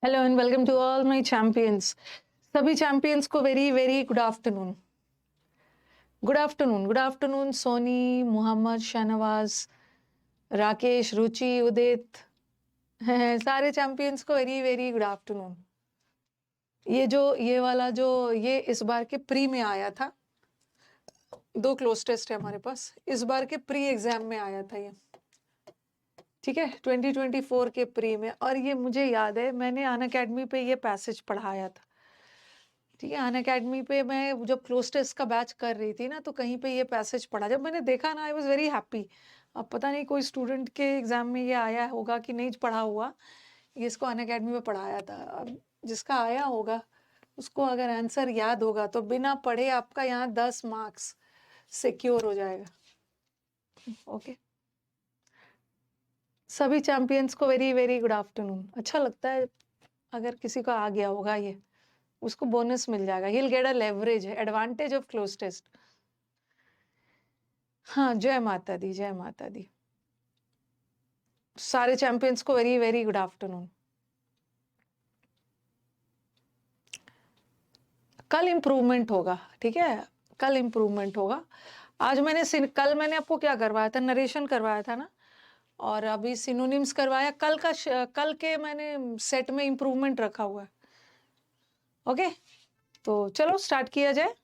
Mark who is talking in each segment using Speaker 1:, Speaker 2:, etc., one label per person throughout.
Speaker 1: Hello and welcome to all my champions. सभी champions को very very good afternoon. Good afternoon Soni, Mohammad, Shahnawaz, Rakesh, Ruchi, Udit सारे champions को very very good afternoon. ये इस बार के प्री में आया था। 2 क्लोज टेस्ट है हमारे पास। इस बार के प्री एग्जाम में आया था ये, ठीक है, 2024 के प्री में। और ये मुझे याद है, मैंने अनअकैडमी पे ये पैसेज पढ़ाया था। ठीक है, अनअकैडमी पे मैं जब क्लोज टेस्ट का बैच कर रही थी ना, तो कहीं पे ये पैसेज पढ़ा। जब मैंने देखा ना, आई वाज वेरी हैप्पी। अब पता नहीं कोई स्टूडेंट के एग्जाम में ये आया होगा कि नहीं पढ़ा हुआ, ये इसको अनअकैडमी में पढ़ाया था। अब जिसका आया होगा उसको अगर आंसर याद होगा तो बिना पढ़े आपका यहाँ 10 मार्क्स सिक्योर हो जाएगा। ओके, सभी चैंपियंस को वेरी वेरी गुड आफ्टरनून। अच्छा लगता है अगर किसी को आ गया होगा ये, उसको बोनस मिल जाएगा। he'll get a leverage, advantage of close test. हाँ, जय माता दी, जय माता दी। सारे चैंपियंस को वेरी वेरी गुड आफ्टरनून। कल इम्प्रूवमेंट होगा, ठीक है, कल इम्प्रूवमेंट होगा। कल मैंने आपको क्या करवाया था, नरेशन करवाया था ना, और अभी सिनोनिम्स करवाया। कल के मैंने सेट में इम्प्रूवमेंट रखा हुआ है। ओके, तो चलो स्टार्ट किया जाए।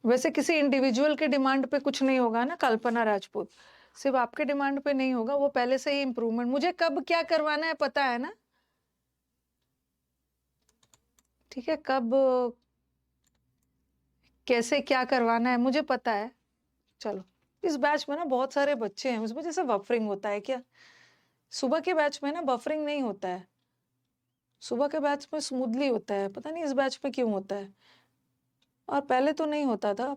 Speaker 1: वैसे किसी इंडिविजुअल के डिमांड पे कुछ नहीं होगा ना, कल्पना राजपूत, सिर्फ आपके डिमांड पे नहीं होगा, वो पहले से ही इम्प्रूवमेंट। मुझे कब क्या करवाना है पता है ना, ठीक है, कब कैसे क्या करवाना है मुझे पता है। चलो, इस बैच में ना बहुत सारे बच्चे हैं, उस वजह से बफरिंग होता है क्या। सुबह के बैच में ना बफरिंग नहीं होता है, सुबह के बैच में स्मूथली होता है, पता नहीं इस बैच में क्यों होता है, और पहले तो नहीं होता था।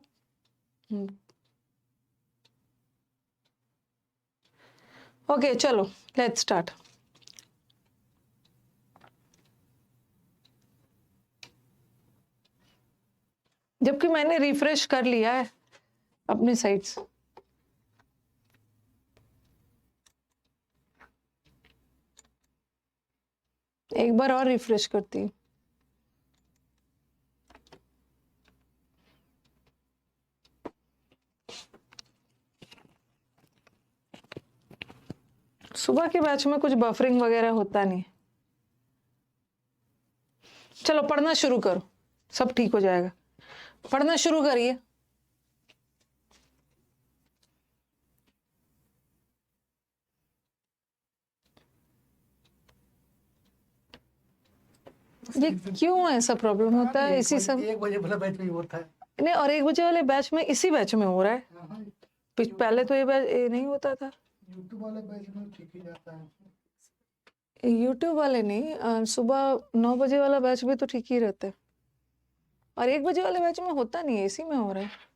Speaker 1: ओके चलो, लेट्स स्टार्ट। जबकि मैंने रिफ्रेश कर लिया है अपनी साइट्स। एक बार और रिफ्रेश करती हूँ। सुबह के बैच में कुछ बफरिंग वगैरह होता नहीं। चलो पढ़ना शुरू करो, सब ठीक हो जाएगा। पढ़ना शुरू करिए। ये क्यों ऐसा प्रॉब्लम होता है इसी सब?
Speaker 2: 1 बजे वाला बैच में होता है
Speaker 1: नहीं, और 1 बजे वाले बैच में, इसी बैच में हो रहा है। पहले तो ये बैच नहीं होता था।
Speaker 2: यूट्यूब वाले बैच में ठीक ही जाता है।
Speaker 1: यूट्यूब वाले नहीं, सुबह 9 बजे वाला बैच भी तो ठीक ही रहता है, और 1 बजे वाले बैच में होता नहीं है, इसी में हो रहा है।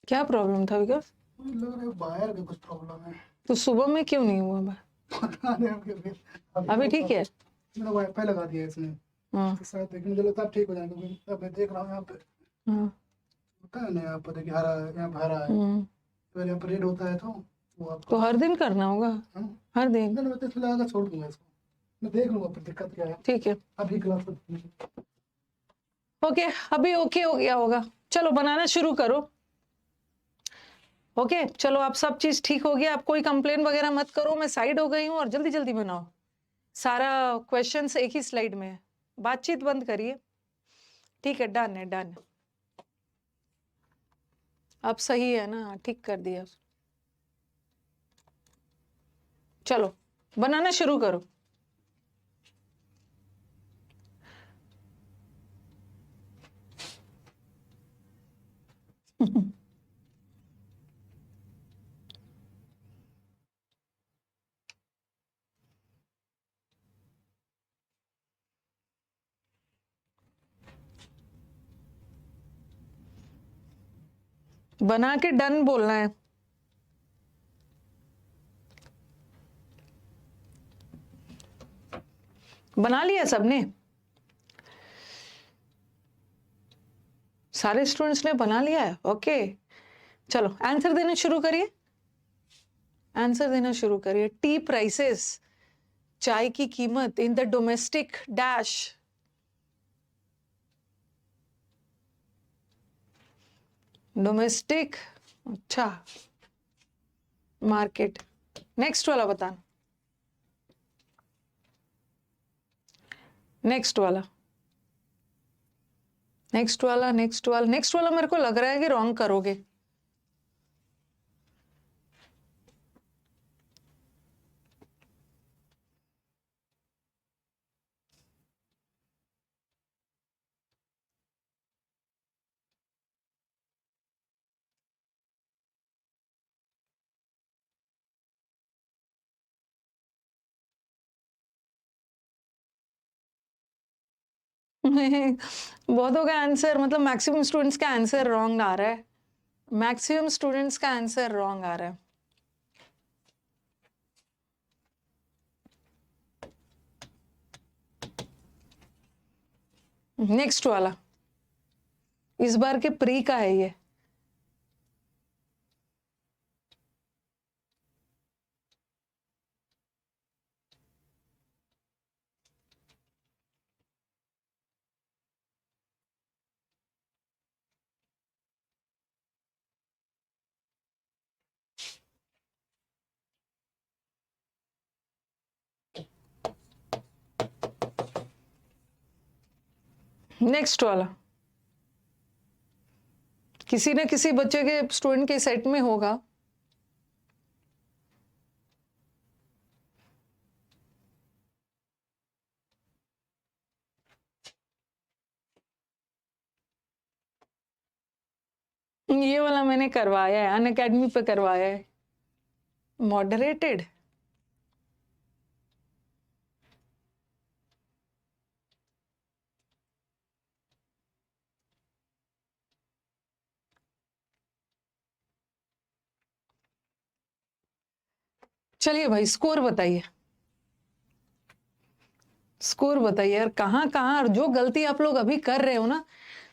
Speaker 1: क्या प्रॉब्लम था विकास?
Speaker 2: मुझे लग रहा है वायर का कुछ प्रॉब्लम है।
Speaker 1: तो सुबह में क्यों नहीं हुआ मैं?
Speaker 2: पता नहीं
Speaker 1: अभी ठीक है।
Speaker 2: मैंने वाईफाई लगा दिया है इसमें,
Speaker 1: हाँ
Speaker 2: तो शायद देखिए मुझे लगता है ठीक हो जाएगा, क्योंकि अब मैं देख रहा हूँ यहाँ पे
Speaker 1: हाँ।
Speaker 2: होता है ना, यहाँ पर देखिए हरा है, यहाँ पे हरा है, तो यहाँ पर रेड होता है, तो वो आपको
Speaker 1: तो हर दिन करना होगा,
Speaker 2: हाँ?
Speaker 1: हर दिन।
Speaker 2: नहीं, मैं तो इसलिए लगा छोड़ दूंगा इसको, मैं देख लूंगा फिर दिक्कत क्या है।
Speaker 1: ठीक है,
Speaker 2: अभी क्लास
Speaker 1: ओके, अभी ओके हो गया होगा। चलो बनाना शुरू करो। ओके चलो, आप सब चीज ठीक हो गया, आप कोई कंप्लेन वगैरह मत करो, मैं साइड हो गई हूँ, और जल्दी जल्दी बनाओ। सारा क्वेश्चंस एक ही स्लाइड में है, बातचीत बंद करिए। ठीक है, डन है, डन। अब सही है ना, ठीक कर दिया। चलो बनाना शुरू करो। बना के डन बोलना है। बना लिया सबने? सारे स्टूडेंट्स ने बना लिया है? ओके, चलो आंसर देना शुरू करिए। आंसर देना शुरू करिए। टी प्राइसेस, चाय की कीमत इन द डोमेस्टिक डैश। डोमेस्टिक, अच्छा, मार्केट। नेक्स्ट वाला बताना। नेक्स्ट वाला, नेक्स्ट वाला, नेक्स्ट वाला, नेक्स्ट वाला मेरे को लग रहा है कि रॉन्ग करोगे। बहुतों का आंसर, मतलब मैक्सिमम स्टूडेंट्स का आंसर रॉन्ग आ रहा है। मैक्सिमम स्टूडेंट्स का आंसर रॉन्ग आ रहा है। नेक्स्ट वाला, इस बार के प्री का है ये। नेक्स्ट वाला किसी न किसी बच्चे के, स्टूडेंट के सेट में होगा। ये वाला मैंने करवाया है, अनअकैडमी पे करवाया है। मॉडरेटेड, चलिए भाई स्कोर बताइए। स्कोर बताइए यार, कहाँ कहाँ जो गलती आप लोग अभी कर रहे हो ना,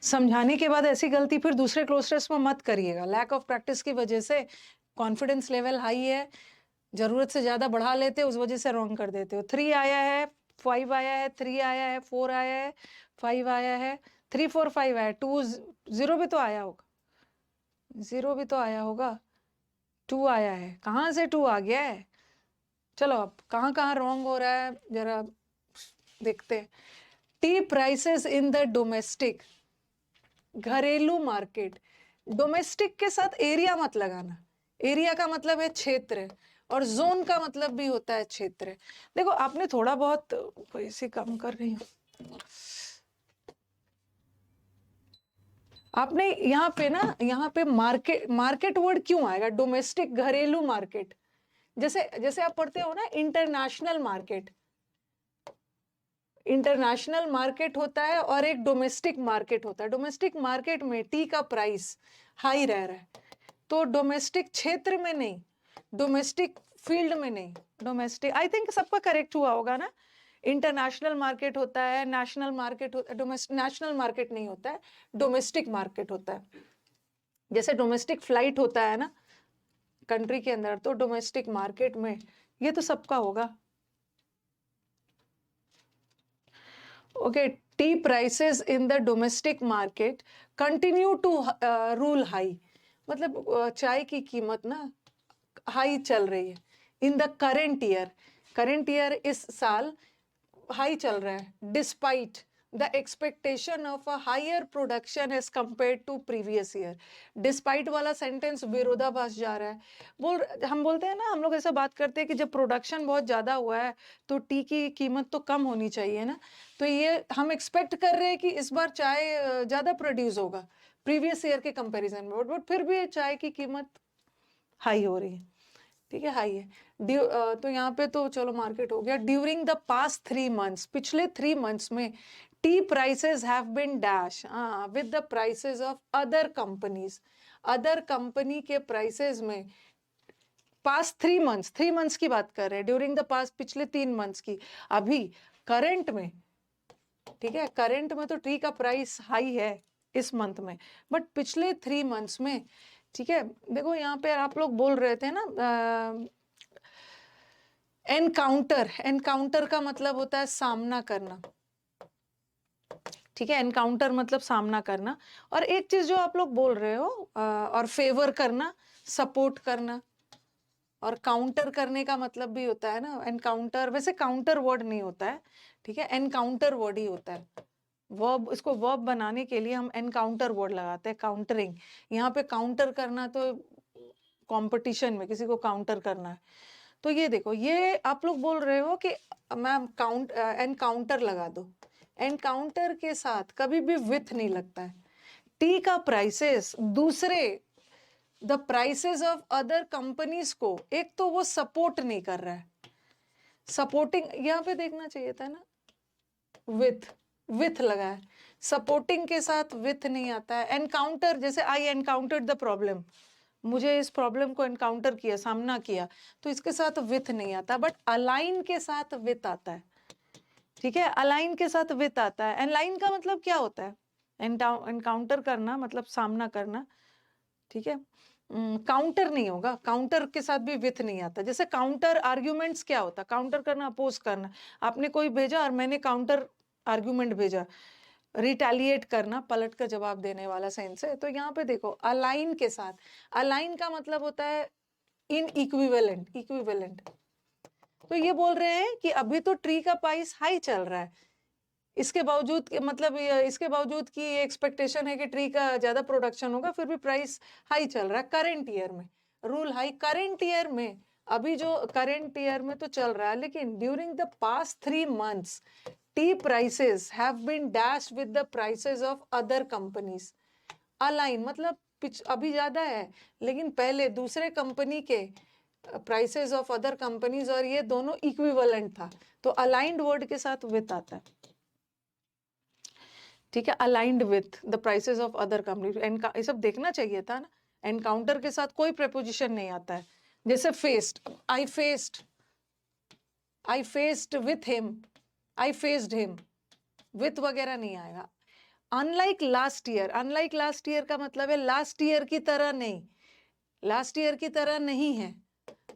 Speaker 1: समझाने के बाद ऐसी गलती फिर दूसरे क्लोज टेस्ट में मत करिएगा। लैक ऑफ प्रैक्टिस की वजह से कॉन्फिडेंस लेवल हाई है, जरूरत से ज्यादा बढ़ा लेते हो, उस वजह से रॉन्ग कर देते हो। 3 आया है, 5 आया है, 3 आया है, 4 आया है, 5 आया है, 3 4 5 आया है, 2 0 भी तो आया होगा, 0 भी तो आया होगा, 2 आया है। कहाँ से 2 आ गया है? चलो अब कहाँ कहाँ रॉन्ग हो रहा है जरा देखते हैं। Tea prices in the domestic, घरेलू मार्केट। डोमेस्टिक के साथ एरिया मत लगाना। एरिया का मतलब है क्षेत्र, और जोन का मतलब भी होता है क्षेत्र। देखो आपने थोड़ा बहुत इसे कम कर रही हूँ, आपने यहाँ पे ना, यहाँ पे मार्केट, मार्केट वर्ड क्यों आएगा? डोमेस्टिक, घरेलू मार्केट। जैसे जैसे आप पढ़ते हो ना इंटरनेशनल मार्केट, इंटरनेशनल मार्केट होता है और एक डोमेस्टिक मार्केट होता है। डोमेस्टिक मार्केट में टी का प्राइस हाई रह रहा है, तो डोमेस्टिक क्षेत्र में नहीं, डोमेस्टिक फील्ड में नहीं, डोमेस्टिक। आई थिंक सबका करेक्ट हुआ होगा ना। इंटरनेशनल मार्केट होता है, नेशनल मार्केट होता है, डोमेस्टिक, नेशनल मार्केट नहीं होता है, डोमेस्टिक मार्केट होता है। जैसे डोमेस्टिक फ्लाइट होता है ना कंट्री के अंदर, तो डोमेस्टिक मार्केट में ये तो सबका होगा। Okay, tea prices in the domestic market continue to rule high, मतलब चाय की कीमत ना हाई चल रही है। In the current year, current year इस साल हाई चल रहा है, despite the expectation of a higher production as compare to previous year. Despite वाला सेंटेंस विरोधाभास जा रहा है। हम बोलते हैं ना, हम लोग ऐसा बात करते हैं कि जब प्रोडक्शन बहुत ज्यादा हुआ है तो टी की कीमत तो कम होनी चाहिए ना। तो ये हम एक्सपेक्ट कर रहे हैं कि इस बार चाय ज्यादा प्रोड्यूस होगा प्रीवियस ईयर के कंपैरिजन में, बट फिर भी चाय की कीमत हाई हो रही है। ठीक है, हाई है। तो यहाँ पे तो चलो मार्केट हो गया। ड्यूरिंग द पास्ट 3 मंथ्स, पिछले 3 मंथ्स में tea prices have been dash with the prices of other companies. Other company के प्राइसेस में पास्ट 3 मंथ्स की बात कर रहे हैं, ड्यूरिंग द पास्ट पिछले 3 मंथ्स की, अभी करंट में, ठीक है, करंट में तो टी का प्राइस हाई है इस मंथ में, बट पिछले 3 मंथ्स में, ठीक है, देखो यहाँ पे आप लोग बोल रहे थे ना एनकाउंटर, एनकाउंटर का मतलब होता है सामना करना, ठीक है, एनकाउंटर मतलब सामना करना, और एक चीज जो आप लोग बोल रहे हो और फेवर करना, सपोर्ट करना, और काउंटर करने का मतलब भी होता है ना, एनकाउंटर वैसे काउंटर वर्ड नहीं होता है, ठीक है, एनकाउंटर वर्ड ही होता है, वर्ब, इसको वर्ब बनाने के लिए हम एनकाउंटर वर्ड लगाते हैं, काउंटरिंग, यहाँ पे काउंटर करना तो कंपटीशन में किसी को काउंटर करना है, तो ये देखो, ये आप लोग बोल रहे हो कि मैम एनकाउंटर लगा दो, एनकाउंटर के साथ कभी भी विथ नहीं लगता है, टी का प्राइसेस दूसरे the prices of other companies को, एक तो वो सपोर्ट नहीं कर रहा है, सपोर्टिंग यहाँ पे देखना चाहिए था ना, विथ लगा है, सपोर्टिंग के साथ विथ नहीं आता है, एनकाउंटर जैसे आई एनकाउंटर्ड द प्रॉब्लम, मुझे इस प्रॉब्लम को एनकाउंटर किया, सामना किया, तो इसके साथ विथ नहीं आता, बट अलाइन के साथ विथ आता है, ठीक है, अलाइन के साथ विथ आता है, अलाइन का मतलब क्या होता है, एनकाउंटर करना मतलब सामना करना, ठीक है, काउंटर नहीं होगा, काउंटर के साथ भी विथ नहीं आता, जैसे काउंटर आर्ग्यूमेंट्स क्या होता है, काउंटर करना, अपोज करना, आपने कोई भेजा और मैंने काउंटर आर्ग्यूमेंट भेजा, रिटेलिएट करना, पलट कर जवाब देने वाला सेंस है, तो यहाँ पे देखो अलाइन के साथ, अलाइन का मतलब होता है इन इक्विवेलेंट, इक्विवेलेंट, तो ये बोल रहे हैं कि अभी तो ट्री का प्राइस हाई चल रहा है, इसके बावजूद मतलब इसके बावजूद की एक्सपेक्टेशन है कि ट्री का ज्यादा प्रोडक्शन होगा, फिर भी प्राइस हाई चल रहा है करंट ईयर में, रूल हाई करंट ईयर में, अभी जो करंट ईयर में तो चल रहा है, लेकिन during the past 3 months tea prices have been dashed with the prices of other companies, align मतलब अभी ज्यादा है, लेकिन पहले दूसरे कंपनी के प्राइसेस ऑफ अदर कंपनीज, और ये दोनों इक्विवेलेंट था, तो अलाइंड वर्ड के साथ विथ आता है, ठीक है, aligned with the prices of other company, ये सब देखना चाहिए था ना, एनकाउंटर के साथ कोई प्रेपोजिशन नहीं आता है, जैसे faced, I faced with him, I faced him, with वगैरह नहीं आएगा, unlike last year, unlike last year का मतलब है लास्ट ईयर की तरह नहीं, लास्ट ईयर की तरह नहीं है,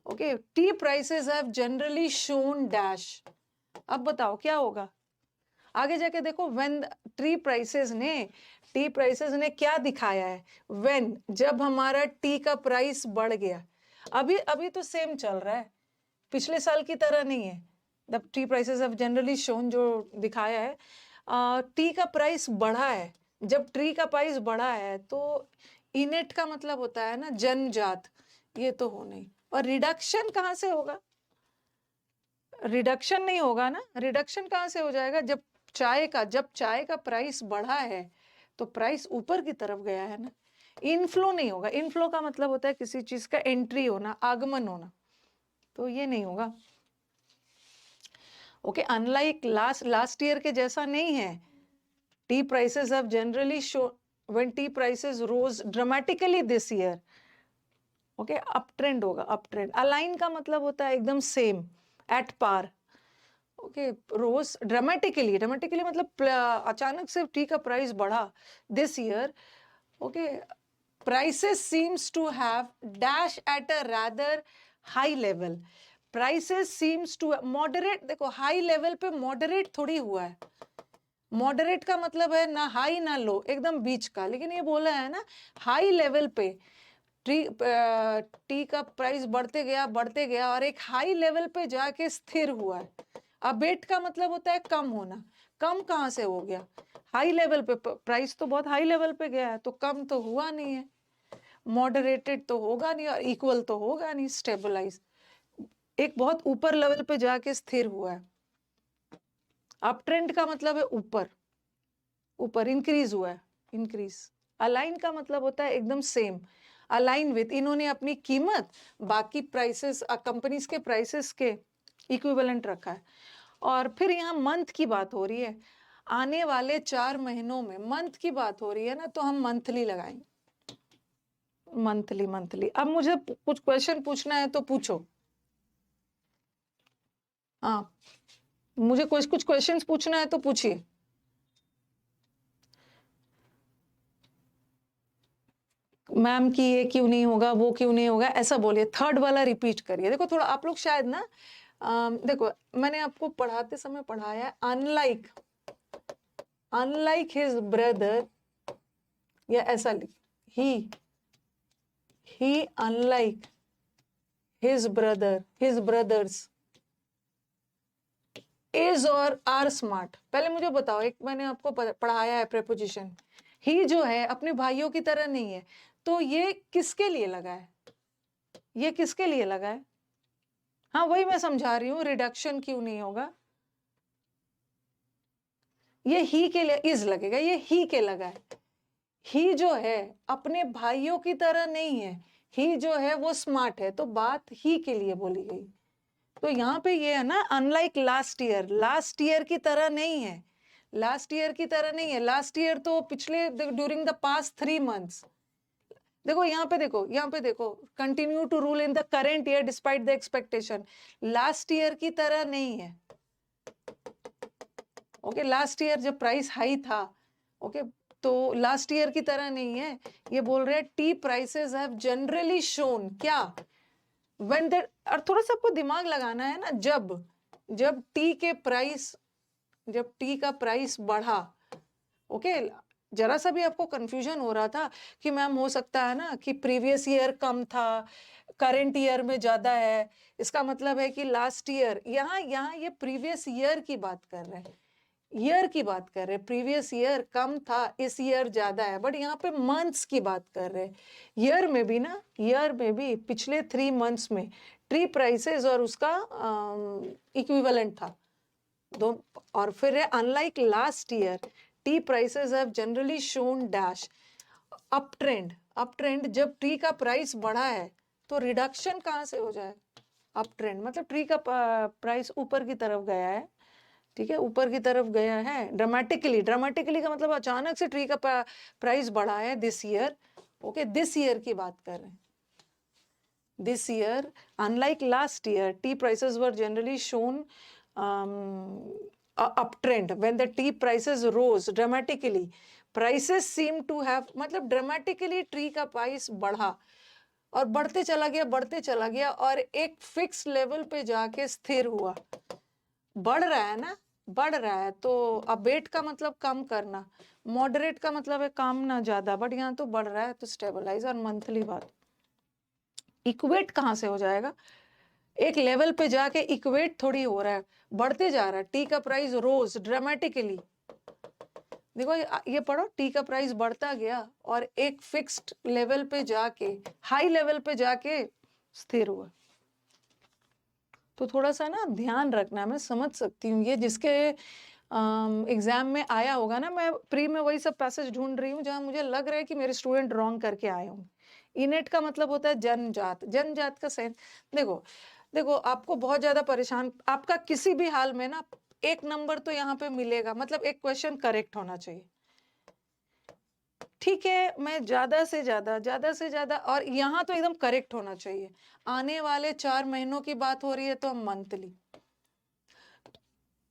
Speaker 1: okay, tea prices have generally shown dash, अब बताओ क्या होगा, आगे जाके देखो, व्हेन टी प्राइसेस ने क्या दिखाया है, व्हेन जब हमारा टी का प्राइस बढ़ गया, अभी अभी तो सेम चल रहा है, पिछले साल की तरह नहीं है, the T prices have generally shown जो दिखाया है, टी का प्राइस बढ़ा है, जब टी का प्राइस बढ़ा है तो इनेट का मतलब होता है ना जनजात, ये तो हो नहीं, और रिडक्शन कहाँ से होगा, रिडक्शन नहीं होगा ना, रिडक्शन कहाँ से हो जाएगा, जब चाय का प्राइस बढ़ा है तो प्राइस ऊपर की तरफ गया है ना, इनफ्लो नहीं होगा, इनफ्लो का मतलब होता है किसी चीज का एंट्री होना, आगमन होना, तो ये नहीं होगा, ओके, अनलाइक लास्ट ईयर के जैसा नहीं है, tea prices have generally show when tea prices rose dramatically this year, okay, up trend होगा, अप ट्रेंड, अलाइन का मतलब होता है एकदम same, at par, okay, rose dramatically, dramatically मतलब अचानक से टी का प्राइस बढ़ा this year, okay, prices seems to have dash at a rather high level, prices seems to moderate, देखो हाई लेवल पे मॉडरेट थोड़ी हुआ है, मॉडरेट का मतलब है ना हाई ना लो, एकदम बीच का, लेकिन ये बोला है ना हाई लेवल पे टी का प्राइस बढ़ते गया और एक हाई लेवल पे जाके स्थिर हुआ है, अबेट का मतलब होता है कम होना, कम कहाँ से हो गया, हाई लेवल पे, प्राइस तो बहुत हाई लेवल पे गया है, तो कम तो हुआ नहीं है, मॉडरेटेड तो होगा नहीं, और इक्वल तो होगा नहीं, स्टेबलाइज, एक बहुत ऊपर लेवल पे जाके स्थिर हुआ है, अप ट्रेंड का मतलब है ऊपर, ऊपर इंक्रीज हुआ है, इंक्रीज, अलाइन का मतलब होता है एकदम सेम, अलाइन विथ, इन्होंने अपनी कीमत बाकी प्राइसेस कंपनीज के प्राइसेस के इक्विवेलेंट रखा है, और फिर यहाँ मंथ की बात हो रही है, आने वाले 4 महीनों में मंथ की बात हो रही है ना, तो हम मंथली लगाएंगे, मंथली मंथली। अब मुझे कुछ क्वेश्चन पूछना है तो पूछो। हाँ, मुझे कुछ क्वेश्चंस पूछना है तो पूछिए। मैम कि ये क्यों नहीं होगा, वो क्यों नहीं होगा, ऐसा बोलिए। थर्ड वाला रिपीट करिए। देखो थोड़ा आप लोग शायद ना देखो मैंने आपको पढ़ाते समय पढ़ाया अनलाइक हिज ब्रदर, या ऐसा लिख, ही अनलाइक हिज ब्रदर्स इज और आर स्मार्ट। पहले मुझे बताओ, एक मैंने आपको पढ़ाया है प्रेपोजिशन, ही जो है अपने भाइयों की तरह नहीं है, तो ये किसके लिए लगा है, ये किसके लिए लगा है? हाँ वही मैं समझा रही हूँ, रिडक्शन क्यों नहीं होगा, ये ही के लिए इज लगेगा, ये ही के लगा है। ही जो है अपने भाइयों की तरह नहीं है, ही जो है वो स्मार्ट है, तो बात ही के लिए बोली गई। तो यहाँ पे ये है ना, अनलाइक लास्ट ईयर की तरह नहीं है, लास्ट ईयर की तरह नहीं है। लास्ट ईयर तो पिछले ड्यूरिंग द पास्ट 3 मंथ्स। देखो यहाँ पे देखो, continue to rule in the current year despite the expectation, last year की तरह नहीं है। ओके, लास्ट ईयर जब प्राइस हाई था, ओके, तो लास्ट ईयर की तरह नहीं है। ये बोल रहे हैं tea prices have generally shown क्या, व्हेन दैट, और थोड़ा सा आपको दिमाग लगाना है ना, जब टी के प्राइस, जब टी का प्राइस बढ़ा, ओके, जरा सा भी आपको कंफ्यूजन हो रहा था कि मैम हो सकता है ना कि प्रीवियस ईयर कम था, करंट ईयर में ज्यादा है, इसका मतलब है कि लास्ट ईयर, यहाँ ये प्रीवियस ईयर की बात कर रहे हैं, ईयर की बात कर रहे हैं, प्रीवियस ईयर कम था, इस ईयर ज्यादा है, बट यहाँ पे मंथ्स की बात कर रहे हैं। ईयर में भी ना, ईयर में भी पिछले 3 मंथ्स में ट्री प्राइसेस और उसका इक्विवेलेंट था दो। और फिर है unlike last year T prices have generally shown dash up trend, जब टी का प्राइस बढ़ा है तो रिडक्शन कहाँ से हो जाए, अप ट्रेंड, मतलब ट्री का प्राइस ऊपर की तरफ गया है, ठीक है, ऊपर की तरफ गया है ड्रामेटिकली का मतलब अचानक से ट्री का प्राइस बढ़ा है this year. Okay, this year की बात कर रहे हैं, this year unlike last year T prices were generally shown uptrend when the tea prices rose dramatically, prices seem to have, मतलब dramatically ट्री का प्राइस बढ़ा और बढ़ते चला गया और एक फिक्स लेवल पे जाके स्थिर हुआ। बढ़ रहा है ना, बढ़ रहा है, तो अबेट का मतलब कम करना, मॉडरेट का मतलब है कम ना ज्यादा, बट यहाँ तो बढ़ रहा है तो स्टेबलाइज। और मंथली बात, इक्वेट कहाँ से हो जाएगा, एक लेवल पे जाके इक्वेट थोड़ी हो रहा है, बढ़ते जा रहा है, टी का प्राइस रोज ड्रामेटिकली। देखो ये पढ़ो, टी का प्राइस बढ़ता गया और एक फिक्स्ड लेवल पे जाके, हाई लेवल पे जाके स्थिर हुआ। तो थोड़ा सा ना ध्यान रखना, मैं समझ सकती हूँ ये जिसके एग्जाम में आया होगा ना, मैं प्री में वही सब पैसेज ढूंढ रही हूँ जहां मुझे लग रहा है कि मेरे स्टूडेंट रॉन्ग करके आए होंगे। इनेट का मतलब होता है जनजात का सेंस। देखो आपको बहुत ज्यादा परेशान, आपका किसी भी हाल में ना एक नंबर तो यहाँ पे मिलेगा, मतलब एक क्वेश्चन करेक्ट होना चाहिए, ठीक है। मैं ज्यादा से ज्यादा और यहाँ तो एकदम करेक्ट होना चाहिए। आने वाले 4 महीनों की बात हो रही है तो हम मंथली,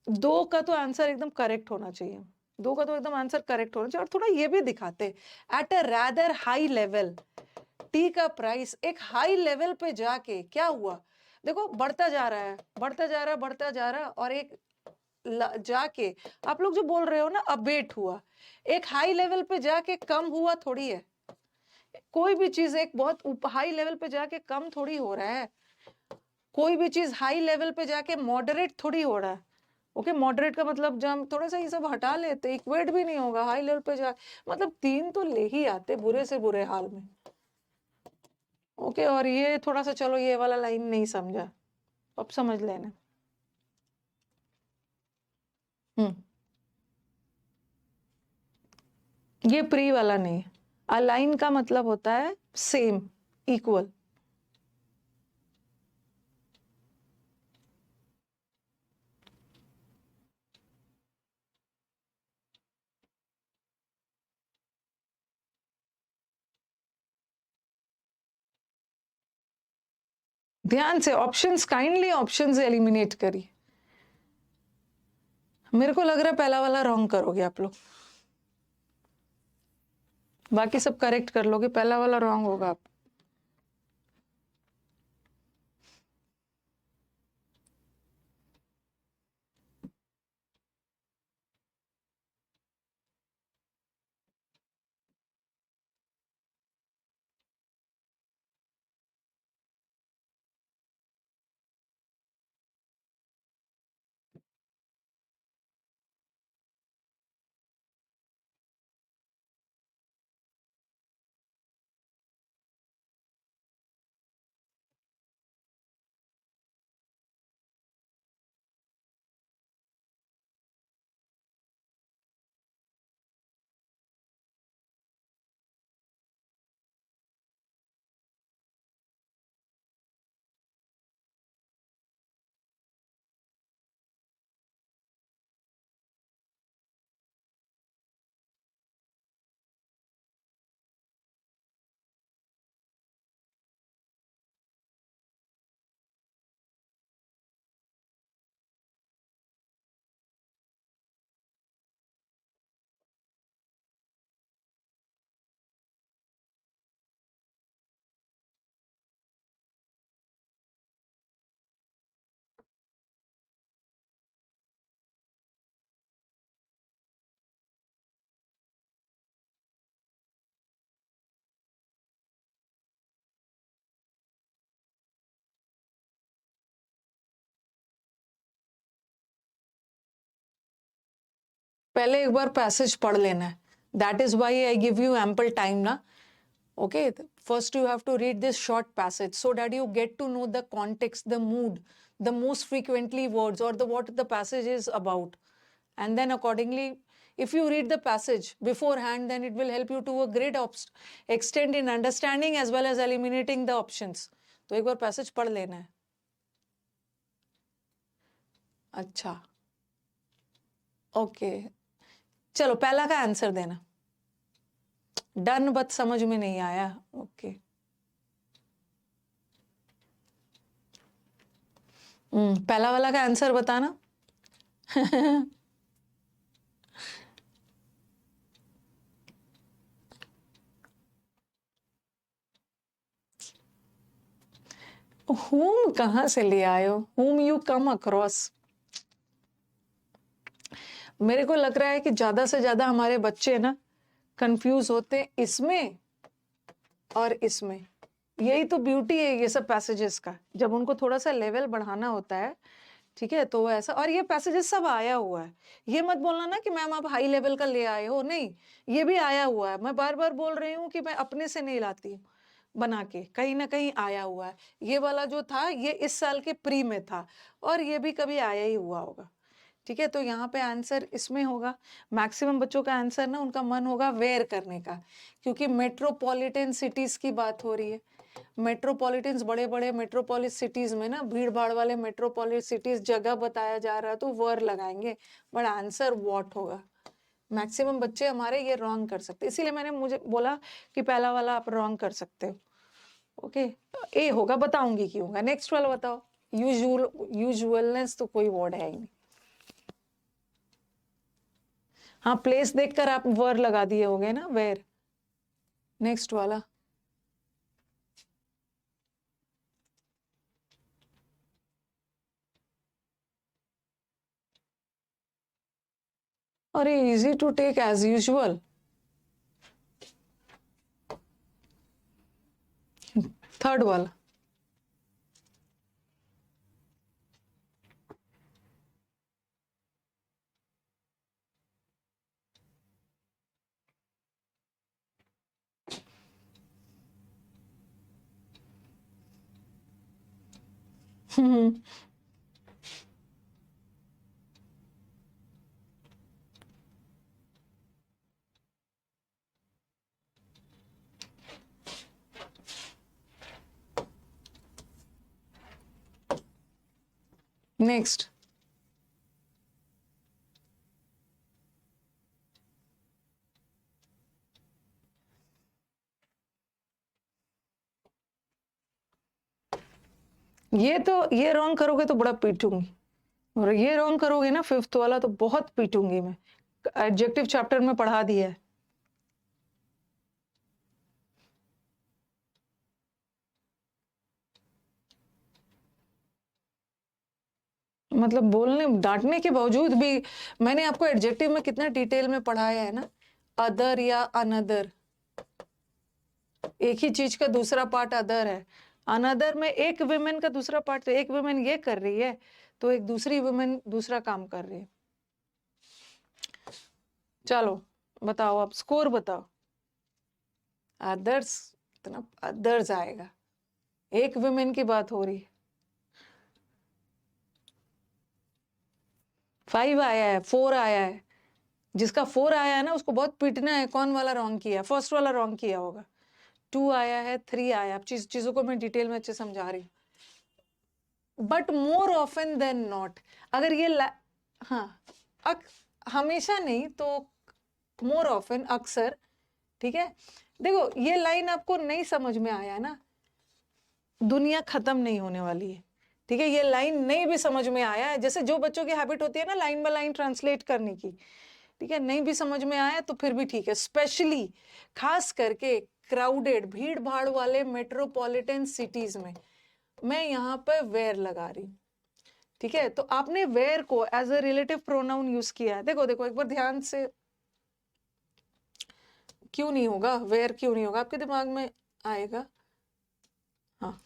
Speaker 1: 2 का तो आंसर एकदम करेक्ट होना चाहिए, 2 का तो एकदम आंसर करेक्ट होना चाहिए। और थोड़ा ये भी दिखाते, at a rather high level T का प्राइस एक हाई लेवल पे जाके क्या हुआ, देखो बढ़ता जा रहा है और एक जाके, आप लोग जो बोल रहे हो ना अबेट हुआ, एक हाई लेवल पे जाके कम हुआ थोड़ी है, कोई भी चीज एक बहुत हाई लेवल पे जाके कम थोड़ी हो रहा है, कोई भी चीज हाई लेवल पे जाके मॉडरेट थोड़ी हो रहा है। ओके, मॉडरेट का मतलब जब हम थोड़ा सा ये सब हटा लेते, इक्वेट भी नहीं होगा हाई लेवल पे जा, मतलब 3 तो ले ही आते बुरे से बुरे हाल में। ओके, और ये थोड़ा सा, चलो ये वाला लाइन नहीं समझा, अब समझ लेना। ये प्री वाला नहीं, अलाइन का मतलब होता है सेम, इक्वल। ध्यान से ऑप्शंस, काइंडली ऑप्शंस एलिमिनेट करिए। मेरे को लग रहा है पहला वाला रॉन्ग करोगे आप लोग, बाकी सब करेक्ट कर लोगे, पहला वाला रॉन्ग होगा आप। पहले एक बार पैसेज पढ़ लेना है, that is why I give you ample time ना। Okay, first you have to read this short passage so that you get to know the context, the mood, the most frequently words, or the what the passage is about. And then accordingly, if you read the passage beforehand, then it will help you to a great extent in understanding as well as eliminating the options. तो एक बार passage पढ़ लेना है। अच्छा, okay, चलो पहला का answer देना। डन, बट समझ में नहीं आया। ओके, पहला वाला का आंसर बताना। whom कहाँ से ले आए हो? whom you come across? मेरे को लग रहा है कि ज्यादा से ज्यादा हमारे बच्चे ना कंफ्यूज होते इसमें और इसमें। यही तो ब्यूटी है ये सब पैसेजेस का, जब उनको थोड़ा सा लेवल बढ़ाना होता है, ठीक है, तो ऐसा। और ये पैसेजेस सब आया हुआ है, ये मत बोलना ना कि मैम आप हाई लेवल का ले आए हो, नहीं, ये भी आया हुआ है। मैं बार बार बोल रही हूँ कि मैं अपने से नहीं लाती हूँ बना के, कहीं ना कहीं आया हुआ है। ये वाला जो था ये इस साल के प्री में था, और ये भी कभी आया ही हुआ होगा, ठीक है। तो यहाँ पे आंसर इसमें होगा। मैक्सिमम बच्चों का आंसर ना उनका मन होगा वेयर करने का, क्योंकि मेट्रोपॉलिटन सिटीज की बात हो रही है। मेट्रोपॉलिटन्स, बड़े बड़े मेट्रोपोलिस सिटीज में ना, भीड़ भाड़ वाले मेट्रोपोलिस सिटीज जगह बताया जा रहा है तो वर लगाएंगे, बट आंसर वॉट होगा। मैक्सिमम बच्चे हमारे ये रॉन्ग कर सकते, इसीलिए मैंने मुझे बोला कि पहला वाला आप रॉन्ग कर सकते हो। ओके, ए होगा, बताऊंगी क्यों होगा। नेक्स्ट वाला बताओ। यूजुअलनेस तो कोई वर्ड है ही नहीं। हाँ, प्लेस देखकर आप वर लगा दिए होगे ना, वेयर। नेक्स्ट वाला। अरे easy to take as usual. Third वाला। नेक्स्ट। ये रॉन्ग करोगे तो बड़ा पीटूंगी, और ये रॉन्ग करोगे ना 5th वाला तो बहुत पीटूंगी मैं। एडजेक्टिव चैप्टर में पढ़ा दिया है। मतलब बोलने डांटने के बावजूद भी मैंने आपको एडजेक्टिव में कितना डिटेल में पढ़ाया है ना, अदर या अनदर, एक ही चीज का दूसरा पार्ट अदर है। अनदर में एक वुमेन का दूसरा पार्ट, एक वुमेन ये कर रही है तो एक दूसरी वुमेन दूसरा काम कर रही है। चलो बताओ, आप स्कोर बताओ। अदर्स, इतना अदर्स आएगा, एक वुमेन की बात हो रही है। 5 आया है, 4 आया है। जिसका 4 आया है ना उसको बहुत पीटना है, कौन वाला रॉन्ग किया, फर्स्ट वाला रॉन्ग किया होगा। 2 आया है, 3 आया। अब चीजों को मैं डिटेल में अच्छे समझा रही हूँ। But more often than not, अगर ये हाँ, हमेशा नहीं तो मोर ऑफन, अक्सर, ठीक है। देखो ये लाइन आपको नहीं समझ में आया ना, दुनिया खत्म नहीं होने वाली है, ठीक है। ये लाइन नहीं भी समझ में आया है, जैसे जो बच्चों की हैबिट होती है ना लाइन बाय लाइन ट्रांसलेट करने की, ठीक है, नहीं भी समझ में आया तो फिर भी ठीक है। स्पेशली खास करके क्राउडेड, भीड़ भाड़ वाले मेट्रोपॉलिटन सिटीज में मैं यहाँ पे वेयर लगा रही हूँ, ठीक है। तो आपने वेयर को as a relative pronoun use किया है। देखो देखो एक बार ध्यान से, क्यों नहीं होगा वेयर, क्यों नहीं होगा, आपके दिमाग में आएगा। हाँ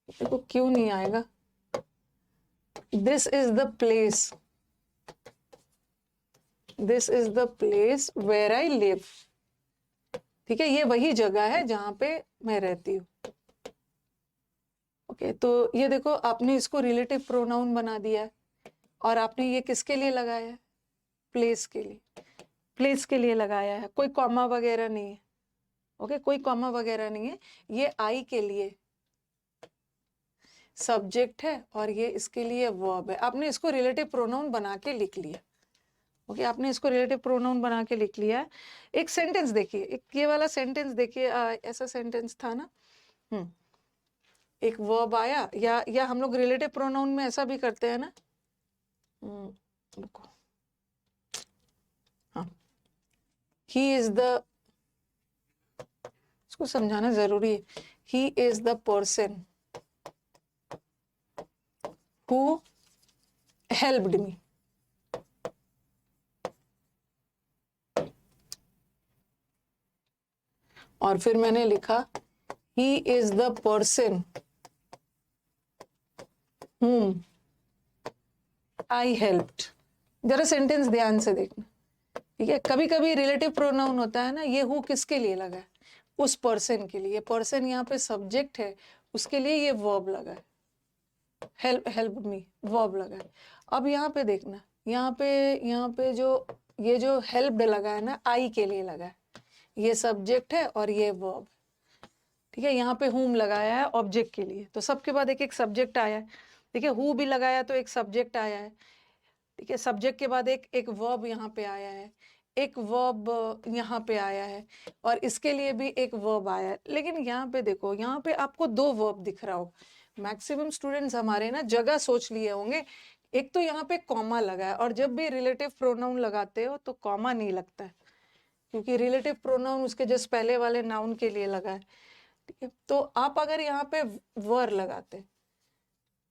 Speaker 1: देखो क्यों नहीं आएगा। This is the place, this is the place where I live, ठीक है। ये वही जगह है जहां पे मैं रहती हूँ। ओके, तो ये देखो आपने इसको रिलेटिव प्रोनाउन बना दिया है, और आपने ये किसके लिए लगाया है, प्लेस के लिए, प्लेस के लिए लगाया है। कोई कॉमा वगैरह नहीं है, ओके, कोई कॉमा वगैरह नहीं है। ये आई के लिए सब्जेक्ट है और ये इसके लिए वर्ब है। आपने इसको रिलेटिव प्रोनाउन बना के लिख लिया, ओके, आपने इसको रिलेटिव प्रोनाउन बना के लिख लिया है। एक सेंटेंस देखिए, एक ये वाला सेंटेंस देखिए, ऐसा सेंटेंस था ना, एक वर्ब आया, या हम लोग रिलेटिव प्रोनाउन में ऐसा भी करते हैं ना, रुको, हाँ, ही इज द, इसको समझाना जरूरी है। He is the person who helped me, और फिर मैंने लिखा he is the person whom I helped। जरा सेंटेंस ध्यान से देखना, ठीक है। कभी कभी रिलेटिव प्रोनाउन होता है ना, ये हु किसके लिए लगा है, उस पर्सन के लिए। पर्सन यहाँ पे सब्जेक्ट है, उसके लिए ये वर्ब लगा है, हेल्प मी, वर्ब लगा है। अब यहाँ पे देखना, यहाँ पे जो हेल्प्ड लगा है ना, आई के लिए लगा है, ये सब्जेक्ट है और ये वर्ब, ठीक है। यहाँ पे हुम लगाया है ऑब्जेक्ट के लिए, तो सबके बाद एक एक सब्जेक्ट आया है, ठीक है। हु भी लगाया तो एक सब्जेक्ट आया है, ठीक है। सब्जेक्ट के बाद एक वर्ब यहाँ पे आया है, एक वर्ब यहाँ पे आया है, और इसके लिए भी एक वर्ब आया है। लेकिन यहाँ पे देखो, यहाँ पे आपको 2 वर्ब दिख रहा हो। मैक्सिमम स्टूडेंट्स हमारे ना जगह सोच लिए होंगे, एक तो यहाँ पे कॉमा लगा है, और जब भी रिलेटिव प्रोनाउन लगाते हो तो कॉमा नहीं लगता है, क्योंकि रिलेटिव प्रोनाउन उसके जस्ट पहले वाले नाउन के लिए लगा है, ठीक है। तो आप अगर यहाँ पे वर लगाते,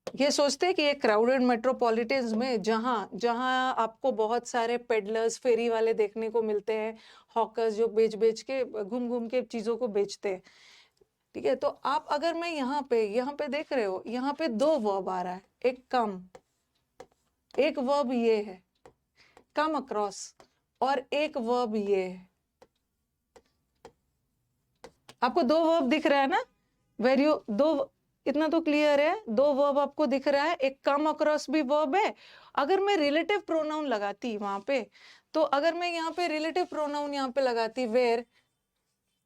Speaker 1: ये सोचते कि ये क्राउडेड मेट्रोपॉलिटन्स में जहां आपको बहुत सारे पेडलर्स, फेरी वाले देखने को मिलते हैं, हॉकर्स जो बेच के घूम के चीजों को बेचते हैं, ठीक है। तो आप अगर मैं यहाँ पे देख रहे हो, यहाँ पे 2 वर्ब आ रहा है, एक कम, एक वर्ब ये है कम अक्रॉस, और एक वर्ब ये है। आपको 2 वर्ब दिख रहा है ना, इतना तो क्लियर है, 2 वर्ब आपको दिख रहा है, एक कम अक्रॉस भी वर्ब है। अगर मैं रिलेटिव प्रोनाउन लगाती वहां पे, तो अगर मैं यहाँ पे रिलेटिव प्रोनाउन यहाँ पे लगाती वेयर,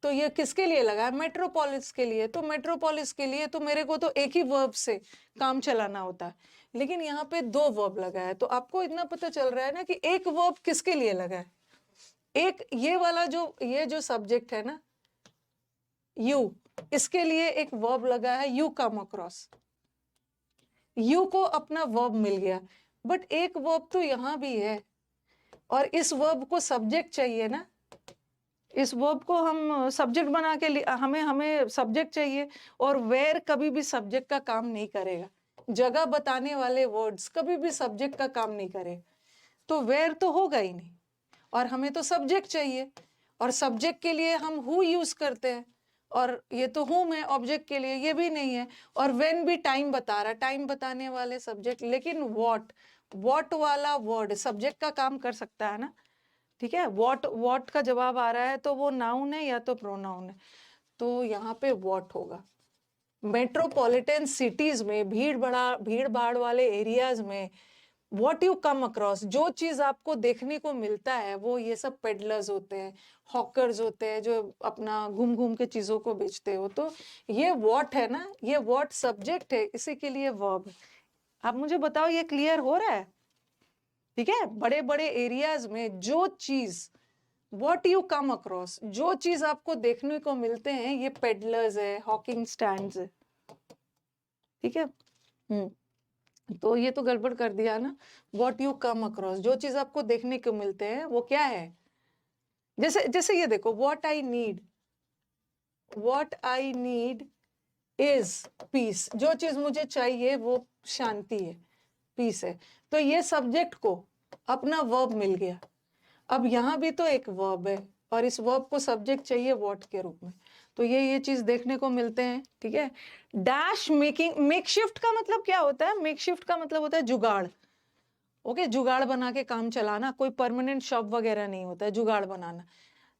Speaker 1: तो ये किसके लिए लगा है, मेट्रोपोलिस के लिए। तो मेट्रोपोलिस के लिए तो मेरे को तो एक ही वर्ब से काम चलाना होता है, लेकिन यहाँ पे 2 वर्ब लगा है। तो आपको इतना पता चल रहा है ना कि एक वर्ब किसके लिए लगा है, एक ये वाला ये जो सब्जेक्ट है ना, यू, इसके लिए एक वर्ब लगा है यू कम अक्रॉस, यू को अपना वर्ब मिल गया, बट एक वर्ब तो यहां भी है और इस वर्ब को सब्जेक्ट चाहिए ना, इस वर्ब को हम सब्जेक्ट बना के हमें सब्जेक्ट चाहिए, और वेयर कभी भी सब्जेक्ट का काम नहीं करेगा, जगह बताने वाले वर्ड्स कभी भी सब्जेक्ट का काम नहीं करेगा, तो वेयर तो होगा ही नहीं, और हमें तो सब्जेक्ट चाहिए, और सब्जेक्ट के लिए हम हु यूज करते हैं, और ये तो हूम है ऑब्जेक्ट के लिए, ये भी नहीं है, और व्हेन भी टाइम बता रहा, टाइम बताने वाले सब्जेक्ट, लेकिन वॉट वाला वर्ड सब्जेक्ट का काम कर सकता है ना, ठीक है, वॉट का जवाब आ रहा है तो वो नाउन है या तो प्रोनाउन है, तो यहाँ पे वॉट होगा। मेट्रोपॉलिटन सिटीज में, भीड़ भाड़ वाले एरियाज में, वॉट यू कम अक्रॉस, जो चीज आपको देखने को मिलता है वो ये सब पेडलर्स होते हैं, हॉकर्स होते हैं, जो अपना घूम घूम के चीजों को बेचते हो, तो ये वॉट है ना, ये वॉट सब्जेक्ट है, इसी के लिए वर्ब है। आप मुझे बताओ ये क्लियर हो रहा है? ठीक है, बड़े बड़े एरियाज में जो चीज, वॉट यू कम अक्रॉस, जो चीज आपको देखने को मिलते हैं, ये पेडलर्स है, हॉकिंग स्टैंड्स है, ठीक है। तो ये तो गड़बड़ कर दिया ना, वॉट यू कम अक्रॉस, जो चीज आपको देखने को मिलते हैं वो क्या है, जैसे जैसे ये देखो, what I need is peace, जो चीज मुझे चाहिए वो शांति है, पीस है, तो ये सब्जेक्ट को अपना वर्ब मिल गया। अब यहाँ भी तो एक वर्ब है और इस वर्ब को सब्जेक्ट चाहिए व्हाट के रूप में, तो ये चीज देखने को मिलते हैं, ठीक है। डैश मेकिंग, मेकशिफ्ट का मतलब क्या होता है? मेकशिफ्ट का मतलब होता है जुगाड़, ओके, जुगाड़ बना के काम चलाना, कोई परमानेंट शॉप वगैरह नहीं होता है, जुगाड़ बनाना।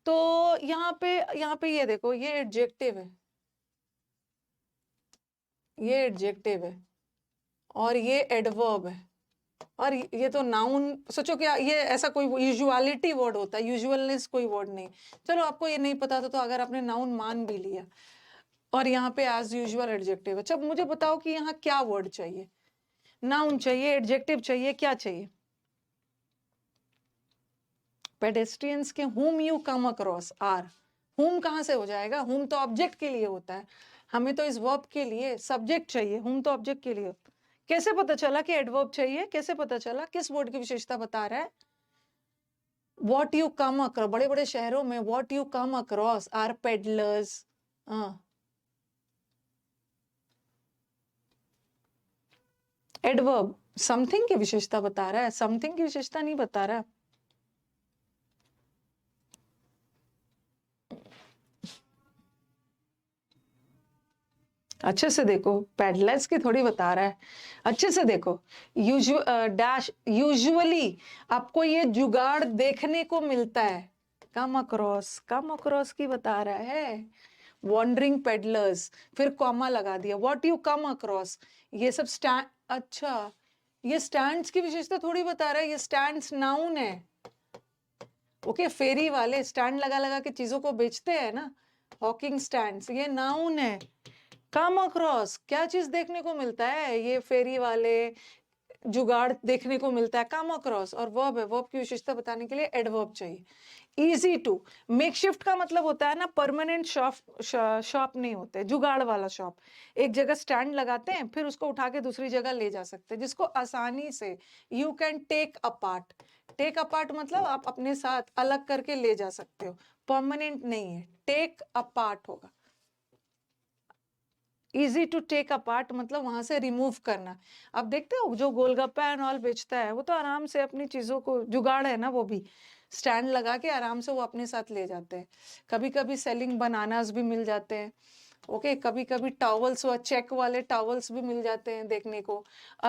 Speaker 1: तो यहाँ पे ये देखो, ये एडजेक्टिव है, ये एडजेक्टिव है, और ये एडवर्ब है, और ये तो नाउन, सोचो क्या ये ऐसा कोई यूजुअलिटी वर्ड होता है, यूजुअलनेस कोई वर्ड नहीं। चलो आपको ये नहीं पता था तो अगर आपने नाउन मान भी लिया, और यहाँ पे एज यूजुअल एडजेक्टिव है। जब मुझे बताओ कि यहाँ क्या वर्ड चाहिए, नाउन चाहिए, एडजेक्टिव चाहिए, क्या चाहिए? पेडेस्ट्रियंस के whom you come across are, whom कहाँ से हो जाएगा? whom तो ऑब्जेक्ट के लिए होता है, हमें तो इस वर्ब के लिए सब्जेक्ट चाहिए, whom तो ऑब्जेक्ट के लिए। कैसे पता चला कि एडवर्ब चाहिए? कैसे पता चला? किस वर्ड की विशेषता बता रहा है? What you come across, बड़े बड़े शहरों में what you come across are peddlers, adverb something की विशेषता बता रहा है, समथिंग की विशेषता नहीं बता रहा। अच्छे से देखो, पेडलर्स की थोड़ी बता रहा है, अच्छे से देखो, यूजुअली आपको ये जुगाड़ देखने को मिलता है, कम अक्रॉस की बता रहा है, वॉन्डरिंग पेडलर्स, फिर कॉमा लगा दिया, व्हाट यू कम अक्रॉस, ये सब स्टैंड, अच्छा ये स्टैंड्स की विशेषता थोड़ी बता रहा है, ये स्टैंड्स नाउन है, ओके, फेरी वाले स्टैंड लगा लगा के चीजों को बेचते हैं ना, हॉकिंग स्टैंड्स, ये नाउन है। कम अक्रॉस क्या चीज देखने को मिलता है? ये फेरी वाले जुगाड़ देखने को मिलता है, कम अक्रॉस, और वर्ब है, वर्ब की विशेषता बताने के लिए एडवर्ब चाहिए। इजी टू, मेकशिफ्ट का मतलब होता है ना, परमानेंट शॉप नहीं होते, जुगाड़ वाला शॉप, एक जगह स्टैंड लगाते हैं फिर उसको उठा के दूसरी जगह ले जा सकते हैं, जिसको आसानी से यू कैन टेक अपार्ट मतलब आप अपने साथ अलग करके ले जा सकते हो, परमानेंट नहीं है, टेक अपार्ट होगा। इजी टू टेक अपार्ट मतलब वहां से रिमूव करना। अब देखते हो जो गोलगप्पा एंड ऑल बेचता है वो तो आराम से अपनी चीजों को, जुगाड़ है ना, वो भी स्टैंड लगा के आराम से वो अपने साथ ले जाते हैं। कभी कभी सेलिंग बनानास भी मिल जाते हैं, ओके, कभी कभी टॉवल्स व चेक वाले टॉवल्स भी मिल जाते हैं देखने को।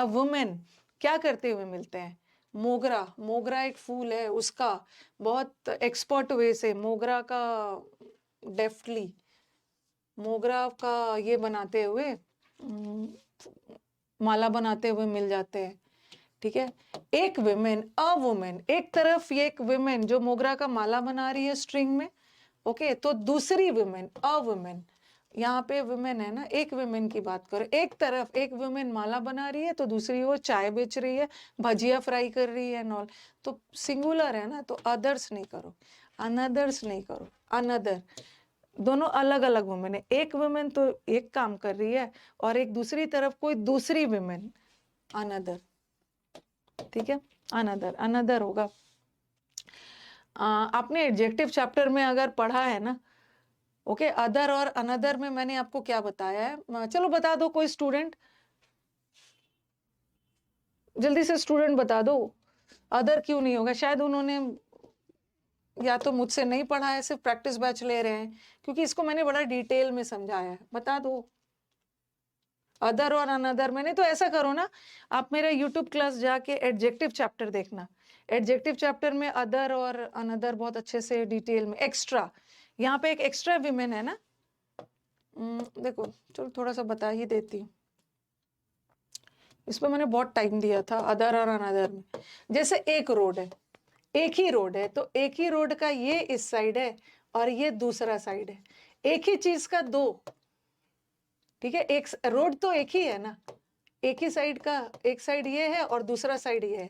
Speaker 1: वुमेन क्या करते हुए मिलते हैं? मोगरा एक फूल है, उसका बहुत एक्सपर्ट वे से मोगरा का डेफ्टली मोगरा का ये बनाते हुए, माला बनाते हुए मिल जाते हैं, ठीक है। एक वुमेन, एक तरफ ये एक वुमेन जो मोगरा का माला बना रही है स्ट्रिंग में, ओके, तो दूसरी वुमेन, यहाँ पे वुमेन है ना, एक वुमेन की बात करो, एक तरफ एक वुमेन माला बना रही है तो दूसरी वो चाय बेच रही है, भजिया फ्राई कर रही है नॉल, तो सिंगुलर है ना, तो अदर्स नहीं करो, अनदर्स नहीं करो, अनदर, दोनों अलग अलग वुमेन है, एक वुमेन तो एक काम कर रही है और एक दूसरी तरफ कोई दूसरी वुमेन, अनदर, ठीक है, अनदर, अनदर होगा। आपने एडजेक्टिव चैप्टर में अगर पढ़ा है ना, ओके, अदर और अनदर में मैंने आपको क्या बताया है, चलो बता दो कोई स्टूडेंट, जल्दी से स्टूडेंट बता दो, अदर क्यों नहीं होगा? शायद उन्होंने या तो मुझसे नहीं पढ़ा है, सिर्फ प्रैक्टिस बैच ले रहे हैं, क्योंकि इसको मैंने बड़ा डिटेल में समझाया है। बता दो अदर और अनदर। मैंने तो ऐसा करो ना, आप मेरा यूट्यूब क्लास जाके एडजेक्टिव चैप्टर देखना, एडजेक्टिव चैप्टर में अदर और अनदर बहुत अच्छे से डिटेल में, एक्स्ट्रा, यहाँ पे एक एक्स्ट्रा विमेन है ना, देखो चलो थोड़ा सा बता ही देती हूँ, इस पर मैंने बहुत टाइम दिया था अदर और अनदर में। जैसे एक रोड है, एक ही रोड है, तो एक ही रोड का ये इस साइड है और ये दूसरा साइड है, एक ही चीज का दो, ठीक है, एक रोड तो एक ही है ना, एक ही साइड का, एक साइड ये है और दूसरा साइड ये है,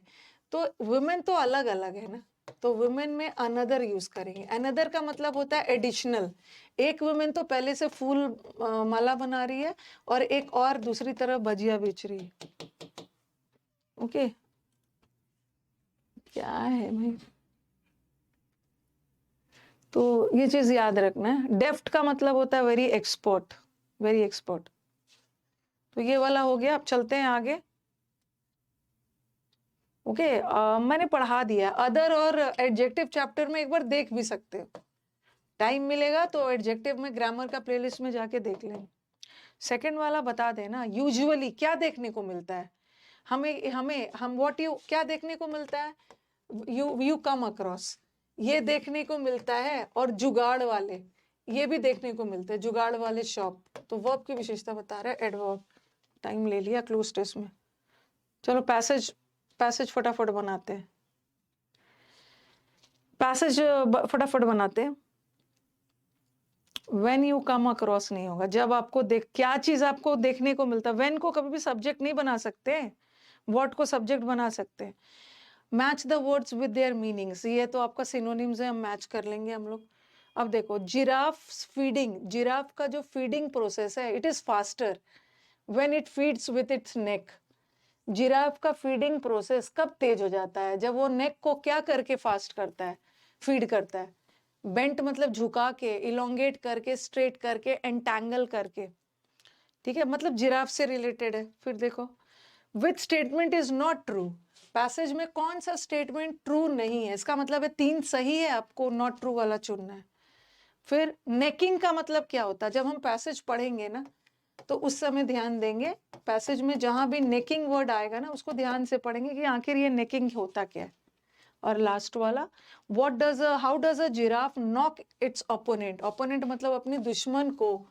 Speaker 1: तो वुमेन तो अलग अलग है ना, तो वुमेन में अनदर यूज करेंगे। अनदर का मतलब होता है एडिशनल, एक वुमेन तो पहले से फूल माला बना रही है और एक और दूसरी तरफ भजिया बेच रही है, ओके, क्या है भाई, तो ये चीज याद रखना है। डेफ्ट का मतलब होता है वेरी एक्सपर्ट, वेरी एक्सपर्ट। तो ये वाला हो गया, अब चलते हैं आगे, ओके। मैंने पढ़ा दिया अदर और एडजेक्टिव चैप्टर में, एक बार देख भी सकते हो, टाइम मिलेगा तो एडजेक्टिव में ग्रामर का प्लेलिस्ट में जाके देख लेंगे। सेकंड वाला बता देना, यूजुअली क्या देखने को मिलता है हमें, हम व्हाट यू, क्या देखने को मिलता है, यू कम अक्रॉस, ये देखने को मिलता है, और जुगाड़ वाले, ये भी देखने को मिलता है, जुगाड़ वाले शॉप, तो वर्ब की विशेषता बता रहा है एडवर्ब। टाइम ले लिया क्लोज टेस्ट में, चलो पैसेज, पैसेज फटाफट बनाते हैं, पैसेज फटाफट बनाते हैं। व्हेन यू कम अक्रॉस नहीं होगा, जब आपको देख, क्या चीज आपको देखने को मिलता है, व्हेन को कभी भी सब्जेक्ट नहीं बना सकते, व्हाट को सब्जेक्ट बना सकते हैं। Match the words with their meanings, ये तो आपका सिनोनिम्स है, हम मैच कर लेंगे हम लोग। अब देखो जिराफ फीडिंग, जिराफ का जो फीडिंग प्रोसेस है, it is faster when it feeds with its neck. Giraffe का फीडिंग प्रोसेस कब तेज हो जाता है, जब वो नेक को क्या करके फास्ट करता है, फीड करता है, बेंट मतलब झुका के, इलोंगेट करके, स्ट्रेट करके, एंटैंगल करके, ठीक है, मतलब जिराफ से रिलेटेड है। फिर देखो with statement is not true, passage में कौन सा स्टेटमेंट ट्रू नहीं है, इसका मतलब है 3 सही है, आपको नॉट ट्रू वाला चुनना है। फिर नेकिंग का मतलब क्या होता है, जब हम पैसेज पढ़ेंगे ना तो उस समय ध्यान देंगे, पैसेज में जहां भी नेकिंग वर्ड आएगा ना उसको ध्यान से पढ़ेंगे कि आखिर ये नेकिंग होता क्या है। और लास्ट वाला, what does how does a giraffe knock it's opponent, opponent मतलब अपने दुश्मन को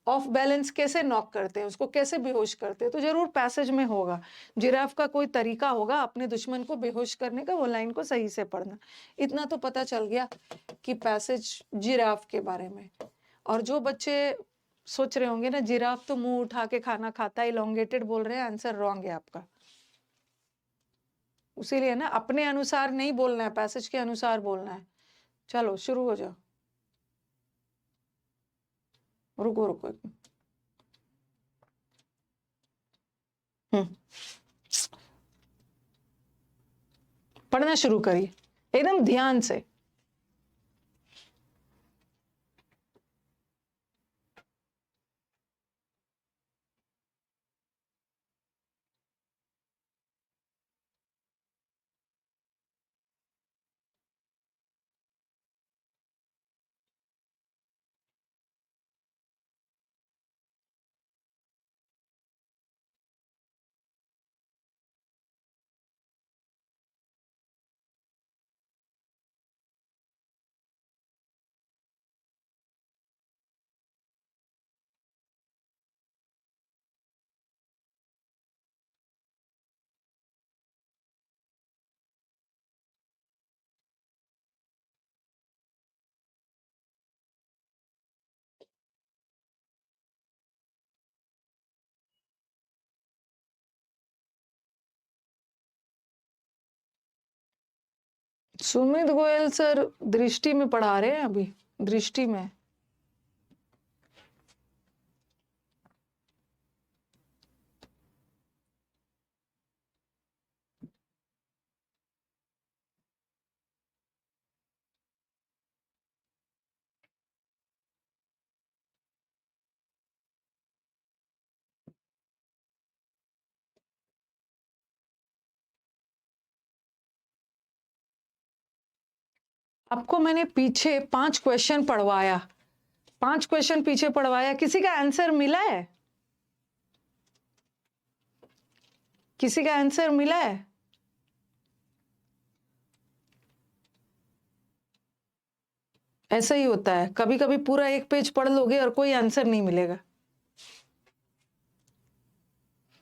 Speaker 1: ऑफ बैलेंस कैसे नॉक करते हैं, उसको कैसे बेहोश करते हैं, तो जरूर पैसेज में होगा, जिराफ का कोई तरीका होगा अपने दुश्मन को बेहोश करने का, वो लाइन को सही से पढ़ना। इतना तो पता चल गया कि पैसेज जिराफ के बारे में। और जो बच्चे सोच रहे होंगे ना जिराफ तो मुंह उठा के खाना खाता है, इलोंगेटेड बोल रहे हैं, आंसर रॉन्ग है आपका। उसीलिए ना अपने अनुसार नहीं बोलना है, पैसेज के अनुसार बोलना है। चलो शुरू हो जाओ, रुको रुको, पढ़ना शुरू करिए एकदम ध्यान से। सुमित गोयल सर दृष्टि में पढ़ा रहे हैं अभी, दृष्टि में। आपको मैंने पीछे 5 क्वेश्चन पढ़वाया, 5 क्वेश्चन पीछे पढ़वाया, किसी का आंसर मिला है? किसी का आंसर मिला है? ऐसा ही होता है, कभी-कभी पूरा 1 पेज पढ़ लोगे और कोई आंसर नहीं मिलेगा।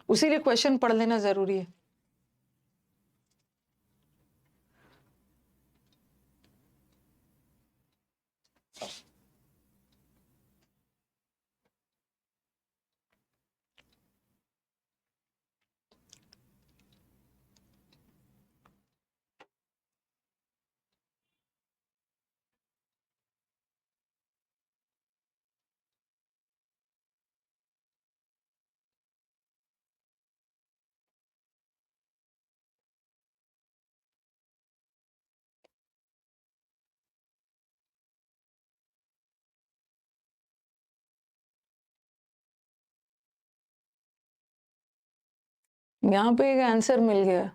Speaker 1: उसीलिए क्वेश्चन पढ़ लेना ज़रूरी है। यहाँ पे एक आंसर मिल गया।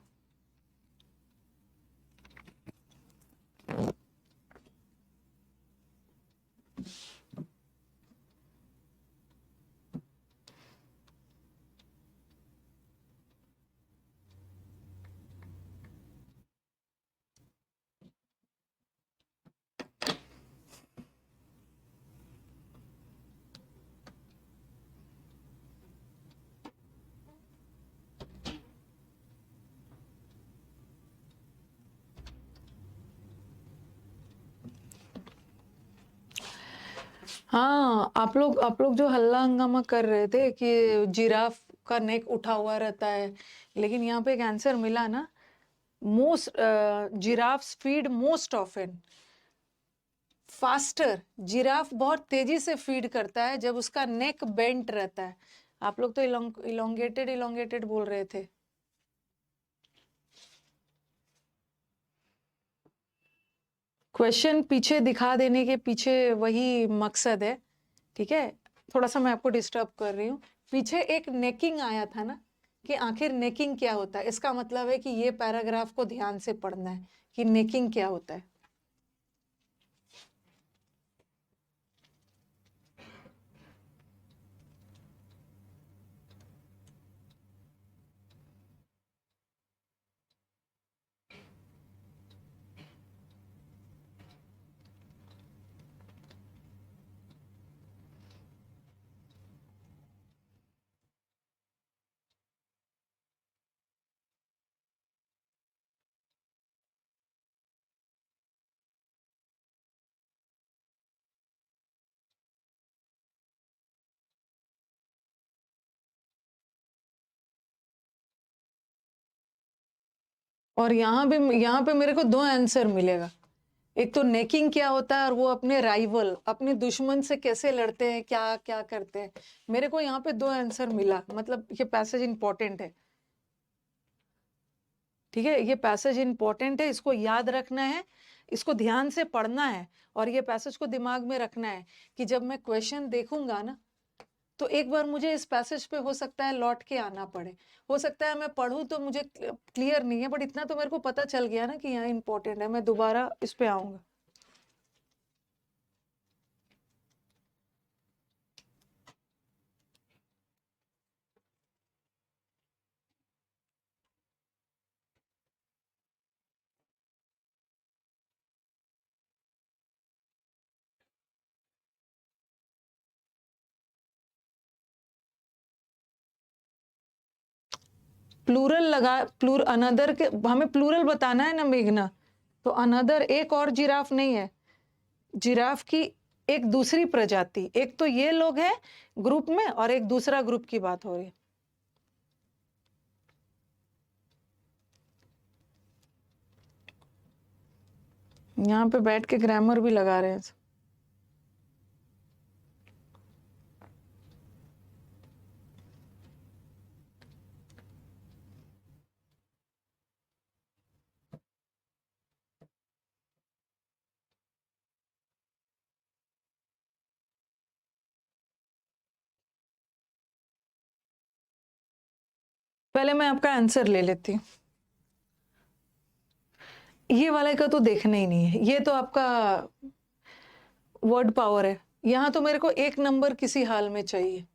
Speaker 1: हाँ, आप लोग जो हल्ला हंगामा कर रहे थे कि जिराफ का नेक उठा हुआ रहता है, लेकिन यहाँ पे एक आंसर मिला ना। Most giraffes feed most often faster. Giraffe बहुत तेजी से फीड करता है जब उसका नेक बेंट रहता है। आप लोग तो इलोंगेटेड इलोंगेटेड बोल रहे थे। क्वेश्चन पीछे दिखा देने के पीछे वही मकसद है, ठीक है। थोड़ा सा मैं आपको डिस्टर्ब कर रही हूँ। पीछे एक नेकिंग आया था ना, कि आखिर नेकिंग क्या होता है। इसका मतलब है कि ये पैराग्राफ को ध्यान से पढ़ना है कि नेकिंग क्या होता है। और यहाँ पे मेरे को 2 आंसर मिलेगा। एक तो नेकिंग क्या होता है और वो अपने राइवल, अपने दुश्मन से कैसे लड़ते हैं, क्या क्या करते हैं। मेरे को यहाँ पे 2 आंसर मिला, मतलब ये पैसेज इंपॉर्टेंट है, ठीक है। ये पैसेज इंपॉर्टेंट है, इसको याद रखना है, इसको ध्यान से पढ़ना है, और ये पैसेज को दिमाग में रखना है कि जब मैं क्वेश्चन देखूंगा ना, तो एक बार मुझे इस पैसेज पे हो सकता है लौट के आना पड़े। हो सकता है मैं पढ़ूं तो मुझे क्लियर नहीं है, बट इतना तो मेरे को पता चल गया ना कि यहाँ इंपॉर्टेंट है, मैं दोबारा इस पे आऊंगा। प्लूरल लगा, अनदर के हमें प्लूरल बताना है ना मेघना, तो अनदर एक और जिराफ नहीं है, जिराफ की एक दूसरी प्रजाति। एक तो ये लोग हैं ग्रुप में और एक दूसरा ग्रुप की बात हो रही है। यहाँ पे बैठ के ग्रामर भी लगा रहे हैं। पहले मैं आपका आंसर ले लेती हूँ। ये वाले का तो देखना ही नहीं है, ये तो आपका वर्ड पावर है। यहाँ तो मेरे को एक नंबर किसी हाल में चाहिए।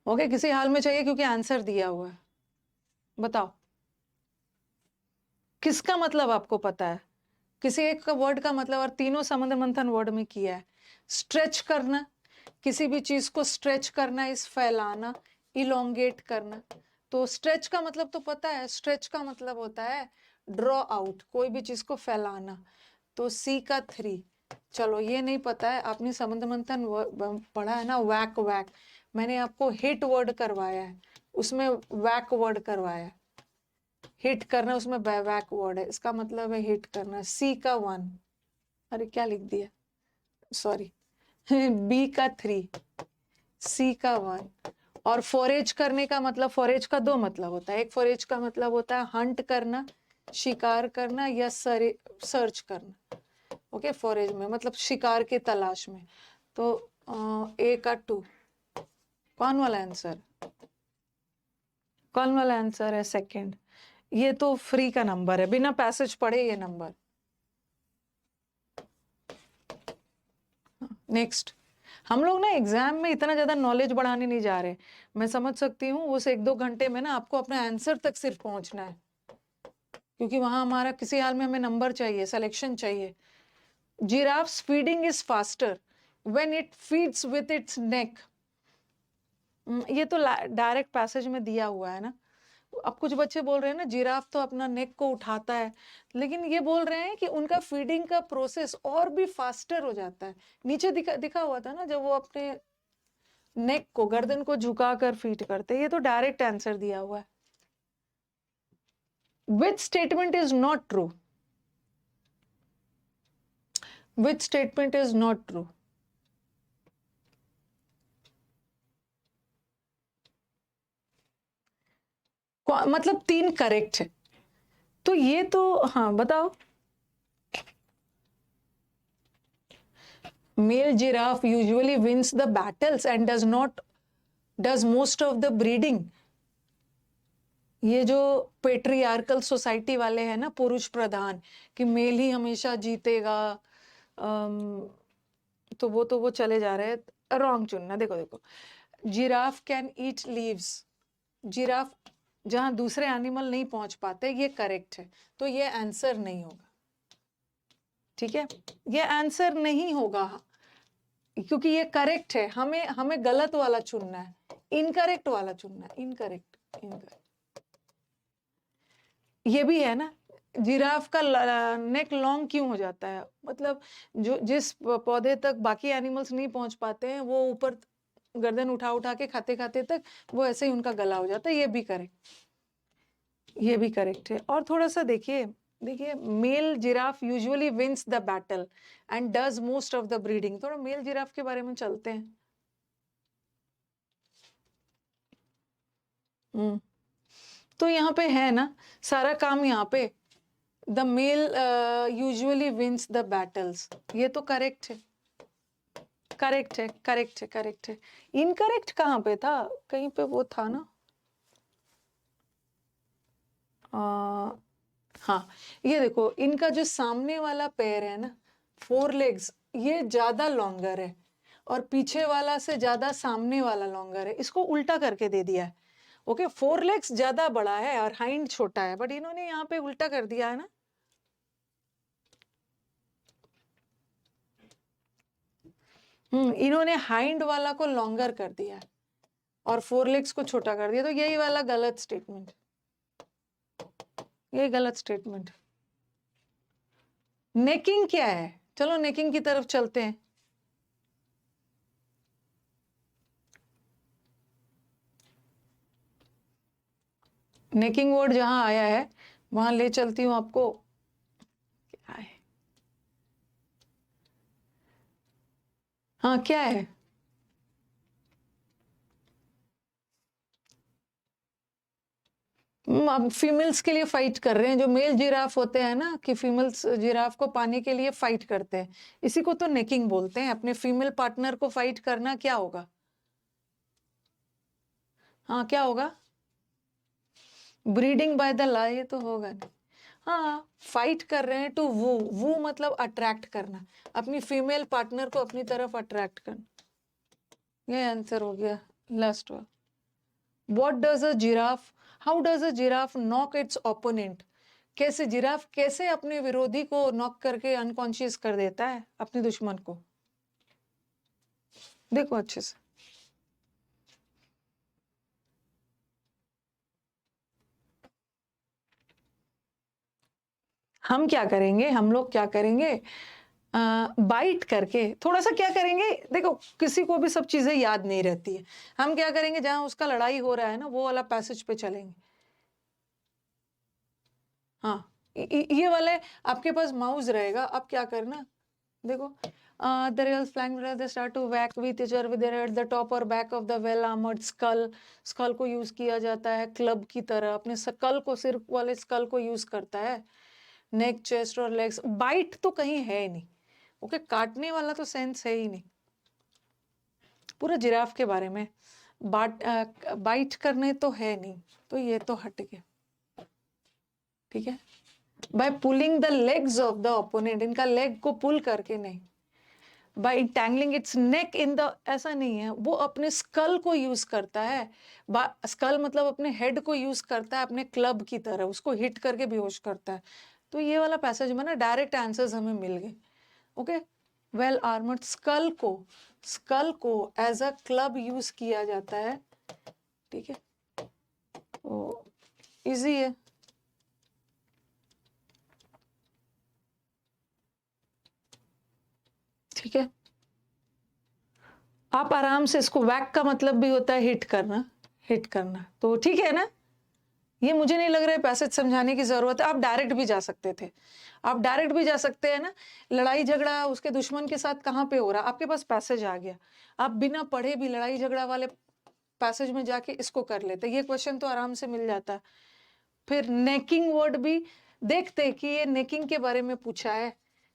Speaker 1: ओके, किसी हाल में चाहिए क्योंकि आंसर दिया हुआ है। बताओ किसका मतलब आपको पता है? किसी एक का वर्ड का मतलब, और तीनों समुद्र मंथन वर्ड में किया है। स्ट्रेच करना, किसी भी चीज को स्ट्रेच करना इस फैलाना, इलोंगेट करना। तो स्ट्रेच का मतलब तो पता है, स्ट्रेच का मतलब होता है ड्रॉ आउट, कोई भी चीज को फैलाना। तो सी का 3। चलो ये नहीं पता है, आपने समुद्र मंथन पढ़ा है ना, वैक वैक। मैंने आपको हिट वर्ड करवाया है, उसमें वैक वर्ड करवाया है। हिट करना उसमें वैक वर्ड है, इसका मतलब है हिट करना। सी का 1, अरे क्या लिख दिया, सॉरी। बी का 3, सी का 1। और फॉरेज करने का मतलब, फॉरेज का 2 मतलब होता है। एक फॉरेज का मतलब होता है हंट करना, शिकार करना, या सर्च करना। ओके, फॉरेज में मतलब शिकार के तलाश में। तो ए का 2। कौन वाला आंसर, कौन वाला आंसर है? सेकंड। ये तो फ्री का नंबर है, बिना पैसेज पढ़े ये नंबर। नेक्स्ट। हम लोग ना एग्जाम में इतना ज्यादा नॉलेज बढ़ाने नहीं जा रहे। मैं समझ सकती हूँ उस 1-2 घंटे में ना आपको अपने आंसर तक सिर्फ पहुंचना है, क्योंकि वहां हमारा किसी हाल में हमें नंबर चाहिए, सिलेक्शन चाहिए। Giraffes feeding is faster when it feeds with its neck. ये तो डायरेक्ट पैसेज में दिया हुआ है ना। अब कुछ बच्चे बोल रहे हैं ना जिराफ तो अपना नेक को उठाता है, लेकिन ये बोल रहे हैं कि उनका फीडिंग का प्रोसेस और भी फास्टर हो जाता है। नीचे दिखा हुआ था ना, जब वो अपने नेक को, गर्दन को झुकाकर फीड करते हैं। ये तो डायरेक्ट आंसर दिया हुआ है। Which statement is not true? Which statement is not true? मतलब 3 करेक्ट है, तो ये तो हाँ बताओ। Male giraffe usually wins the battles and does most of the breeding. ये जो पेट्रियार्कल सोसाइटी वाले हैं ना, पुरुष प्रधान, कि मेल ही हमेशा जीतेगा, तो वो चले जा रहे हैं। रॉन्ग चुनना। देखो देखो, giraffe can eat leaves. Giraffe जहां दूसरे एनिमल नहीं पहुंच पाते, ये करेक्ट है, तो ये आंसर नहीं होगा। ठीक है, ये आंसर नहीं होगा क्योंकि ये करेक्ट है। हमें हमें गलत वाला चुनना है, इनकरेक्ट वाला चुनना है। Incorrect, incorrect. ये भी है ना, जिराफ का नेक लॉन्ग क्यों हो जाता है? मतलब जो जिस पौधे तक बाकी एनिमल्स नहीं पहुंच पाते हैं, वो ऊपर गर्दन उठा उठा के खाते खाते तक वो ऐसे ही उनका गला हो जाता है। ये भी करेक्ट, ये भी करेक्ट है। और थोड़ा सा देखिए, देखिए male giraffe usually wins the battle and does most of the breeding. थोड़ा मेल जिराफ के बारे में चलते हैं। तो यहाँ पे है ना सारा काम, यहाँ पे the male usually wins the battles, ये तो करेक्ट है, करेक्ट है, करेक्ट है, करेक्ट है। इनकरेक्ट कहाँ पे था? कहीं पे वो था ना, हाँ ये देखो, इनका जो सामने वाला पैर है ना, 4 लेग्स, ये ज्यादा लॉन्गर है, और पीछे वाला से ज्यादा सामने वाला लॉन्गर है। इसको उल्टा करके दे दिया है। ओके, 4 लेग्स ज्यादा बड़ा है और हाइंड छोटा है, बट इन्होंने यहाँ पे उल्टा कर दिया है ना। इन्होंने हाइंड वाला को लॉन्गर कर दिया है और 4 लेग्स को छोटा कर दिया, तो यही वाला गलत स्टेटमेंट, यही गलत स्टेटमेंट। नेकिंग क्या है? चलो नेकिंग की तरफ चलते हैं। नेकिंग वर्ड जहां आया है वहां ले चलती हूं आपको। क्या है? हाँ क्या है? अब फीमेल्स के लिए फाइट कर रहे हैं। जो मेल जिराफ होते हैं ना, कि फीमेल्स जिराफ को पाने के लिए फाइट करते हैं, इसी को तो नेकिंग बोलते हैं। अपने फीमेल पार्टनर को फाइट करना क्या होगा? हाँ क्या होगा? ब्रीडिंग बाय द ला, ये तो होगा नहीं। हाँ, फाइट कर रहे हैं टू वो मतलब अट्रैक्ट करना, अपनी फीमेल पार्टनर को अपनी तरफ अट्रैक्ट करना। ये आंसर हो गया लास्ट वाला। What does a giraffe? How does a giraffe knock its opponent? कैसे जिराफ कैसे अपने विरोधी को नॉक करके अनकॉन्शियस कर देता है, अपने दुश्मन को? देखो अच्छे से। हम क्या करेंगे, हम लोग क्या करेंगे, बाइट करके थोड़ा सा क्या करेंगे, देखो किसी को भी सब चीजें याद नहीं रहती है। हम क्या करेंगे, जहां उसका लड़ाई हो रहा है ना, वो वाला पैसेज पे चलेंगे। हाँ, ये वाले आपके पास माउस रहेगा, आप क्या करना, देखो, the reals flying wheels, they start to whack with each other with their head, the top और back of the well armored skull। skull को यूज किया जाता है क्लब की तरह, अपने स्कल को, सिर वाले स्कल को यूज करता है। नेक, चेस्ट और लेग्स, बाइट तो कहीं है ही नहीं। ओके, काटने वाला तो सेंस है ही नहीं पूरा जिराफ के बारे में। बाइट करने तो है नहीं, तो ये तो हट गया। ठीक है, by pulling the legs of the opponent, इनका लेग को पुल करके नहीं। By entangling its neck in the, ऐसा नहीं है, वो अपने स्कल को यूज करता है। स्कल मतलब अपने हेड को यूज करता है अपने क्लब की तरह, उसको हिट करके बेहोश करता है। तो ये वाला पैसेज में ना डायरेक्ट आंसर्स हमें मिल गए। ओके, वेल आर्मर्ड, स्कल को एज अ क्लब यूज किया जाता है। ठीक है, तो इजी है। ठीक है, आप आराम से इसको, वैक का मतलब भी होता है हिट करना, हिट करना, तो ठीक है ना। ये मुझे नहीं लग रहा है पैसेज समझाने की जरूरत है, आप डायरेक्ट भी जा सकते थे, आप डायरेक्ट भी जा सकते हैं ना। लड़ाई झगड़ा उसके दुश्मन के साथ कहाँ पे हो रहा, आपके पास पैसेज आ गया, आप बिना पढ़े भी लड़ाई झगड़ा वाले पैसेज में जाके इसको कर लेते, ये क्वेश्चन तो आराम से मिल जाता। फिर नेकिंग वर्ड भी देखते कि ये नेकिंग के बारे में पूछा है।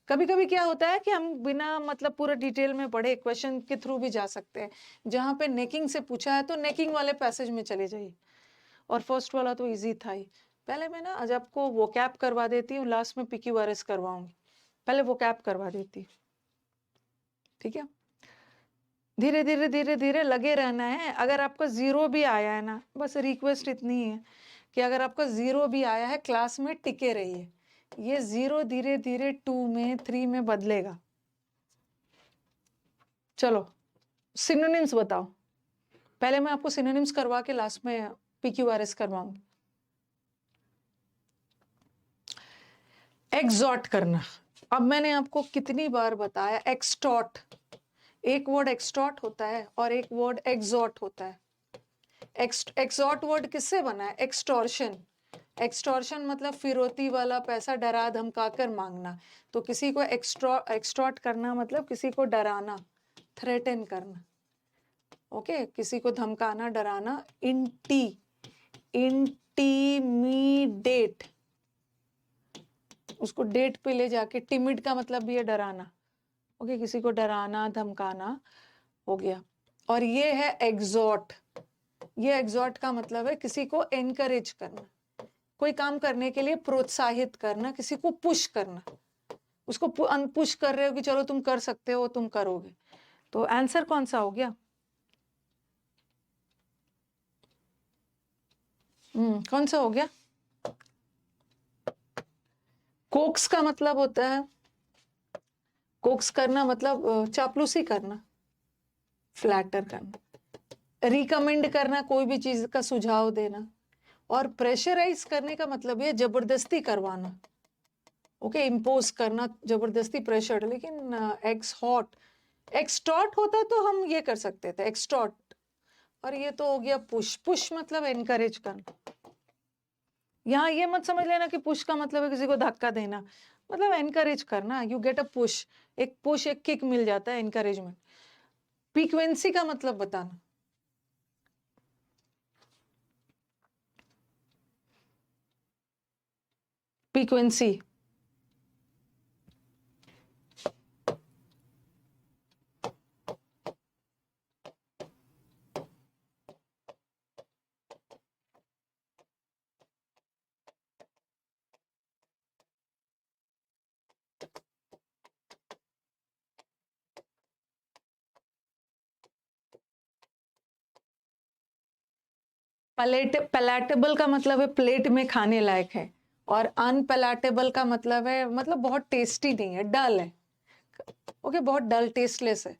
Speaker 1: कभी कभी क्या होता है कि हम बिना मतलब पूरा डिटेल में पढ़े क्वेश्चन के थ्रू भी जा सकते हैं, जहां पे नेकिंग से पूछा है तो नेकिंग वाले पैसेज में चले जाइए। और फर्स्ट वाला तो इजी था ही। पहले मैं ना आज आपको वो कैप करवा देती हूँ, लास्ट में PQRS करवाऊंगी, पहले वो कैप करवा देती हूँ। ठीक है, धीरे धीरे धीरे धीरे लगे रहना है। अगर आपका 0 भी आया है ना, बस रिक्वेस्ट इतनी है कि अगर आपका 0 भी आया है, क्लास में टिके रहिए। ये 0 धीरे धीरे 2 में 3 में बदलेगा। चलो सिनोनिम्स बताओ, पहले मैं आपको सिनोनिम्स करवा के लास्ट में PQRS करवाऊंगी। एक्सॉर्ट करना, अब मैंने आपको कितनी बार बताया, एक्सटॉर्ट, एक वर्ड एक्सटॉर्ट होता है और एक वर्ड एक्सॉर्ट होता है। एक्सॉर्ट वर्ड किससे बना है, एक्सटॉर्शन। एक्सटॉर्शन मतलब फिरौती वाला पैसा डरा धमका कर मांगना, तो किसी को एक्सटॉर्ट करना मतलब किसी को डराना, थ्रेटन करना। ओके, किसी को धमकाना, डराना। इंटीमीडेट, उसको डेट पे ले जाके, टिमिड का मतलब भी है डराना। ओके, किसी को डराना धमकाना हो गया। और ये है एग्जॉर्ट, ये एग्जॉर्ट का मतलब है किसी को एनकरेज करना, कोई काम करने के लिए प्रोत्साहित करना, किसी को पुश करना, उसको पुश कर रहे हो कि चलो तुम कर सकते हो, तुम करोगे। तो आंसर कौन सा हो गया, कौन सा हो गया। कोक्स का मतलब होता है, कोक्स करना मतलब चापलूसी करना, फ्लैटर करना, रिकमेंड करना, कोई भी चीज का सुझाव देना। और प्रेशराइज करने का मतलब ये जबरदस्ती करवाना। ओके, इम्पोज करना, जबरदस्ती, प्रेशर। लेकिन एक्सटॉर्ट होता तो हम ये कर सकते थे, एक्सटॉर्ट। और ये तो हो गया पुश, पुश मतलब एनकरेज करना। यहाँ ये मत समझ लेना कि पुश का मतलब है किसी को धक्का देना, मतलब एनकरेज करना, यू गेट अ पुश, एक पुश, एक किक मिल जाता है, एनकरेजमेंट। फ्रीक्वेंसी का मतलब बताना, फ्रीक्वेंसी। पैलेटेबल का मतलब है प्लेट में खाने लायक है, और अनपैलेटेबल का मतलब है मतलब बहुत टेस्टी नहीं है, डल है। ओके, बहुत डल, टेस्टलेस है।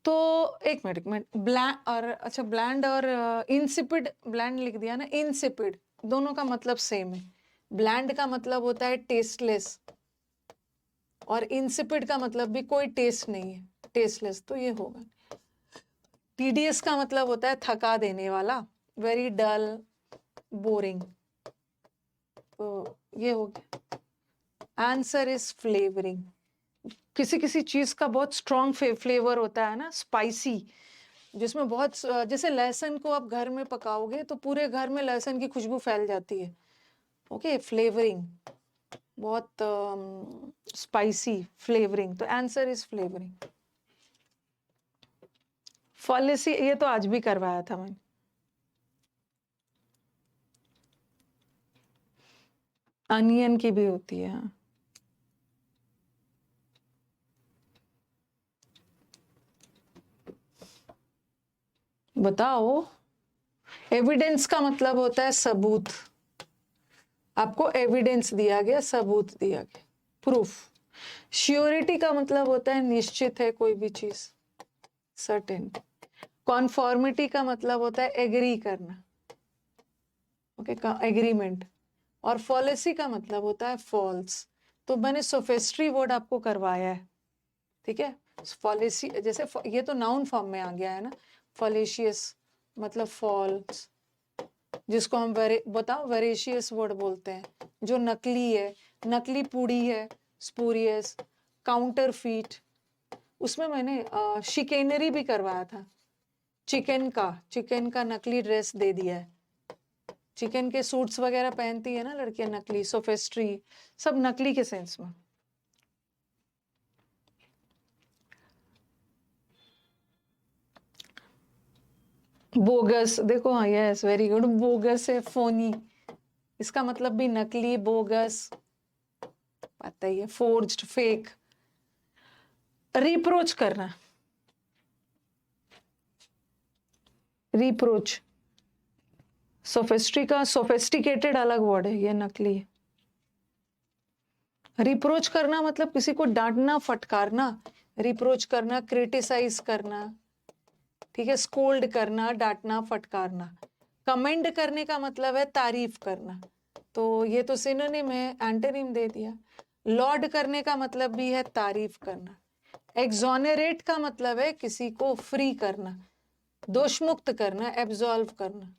Speaker 1: तो एक मिनट, ब्लैंड और अच्छा, ब्लैंड और इंसिपिड, ब्लैंड लिख दिया ना, इंसिपिड, दोनों का मतलब सेम है। ब्लैंड का मतलब होता है टेस्टलेस, और इंसिपिड का मतलब भी कोई टेस्ट नहीं है, टेस्टलेस, तो ये होगा। टीडीएस का मतलब होता है थका देने वाला, वेरी डल, बोरिंग, तो ये हो गया। Answer is flavouring. किसी किसी चीज का बहुत स्ट्रॉन्ग फ्लेवर होता है ना, स्पाइसी, जिसमें बहुत जैसे लहसुन को आप घर में पकाओगे तो पूरे घर में लहसुन की खुशबू फैल जाती है। ओके, फ्लेवरिंग, बहुत स्पाइसी, फ्लेवरिंग, तो आंसर इज फ्लेवरिंग। फॉलिसी, ये तो आज भी करवाया था मैंने। अनियन की भी होती है, हाँ। बताओ, एविडेंस का मतलब होता है सबूत। आपको एविडेंस दिया गया, सबूत दिया गया, प्रूफ। श्योरिटी का मतलब होता है निश्चित है कोई भी चीज, सर्टेन। कॉन्फॉर्मिटी का मतलब होता है एग्री करना, ओके, एग्रीमेंट। और फॉलिसी का मतलब होता है फॉल्स। तो मैंने सोफेस्ट्री वर्ड आपको करवाया है, ठीक है। फॉलिसी जैसे ये तो नाउन फॉर्म में आ गया है ना, फॉलिशियस मतलब फॉल्स, जिसको हम बताओ वेरेशियस वर्ड बोलते हैं, जो नकली है, नकली पूड़ी है, स्पूरियस, काउंटरफीट। उसमें मैंने शिकेनरी भी करवाया था, चिकन का नकली ड्रेस दे दिया है। चिकन के सूट्स वगैरह पहनती है ना लड़कियां, नकली, सोफेस्ट्री, सब नकली के सेंस में। बोगस, देखो, हाँ, यस, वेरी गुड। बोगस है फोनी, इसका मतलब भी नकली, बोगस, पता ही है, फोर्ज्ड, फेक। रिप्रोच करना, रिप्रोच, सोफेस्टिकेटेड अलग वर्ड है, ये नकली है। रिप्रोच करना मतलब किसी को डांटना, फटकारना, रिप्रोच करना, क्रिटिसाइज करना, ठीक है, स्कोल्ड करना, डांटना, फटकारना। कमेंड करने का मतलब है तारीफ करना, तो ये तो सिनोनिम है, एंटोनिम दे दिया। लॉर्ड करने का मतलब भी है तारीफ करना। एक्सोनरेट का मतलब है किसी को फ्री करना, दोषमुक्त करना, एब्सॉल्व करना।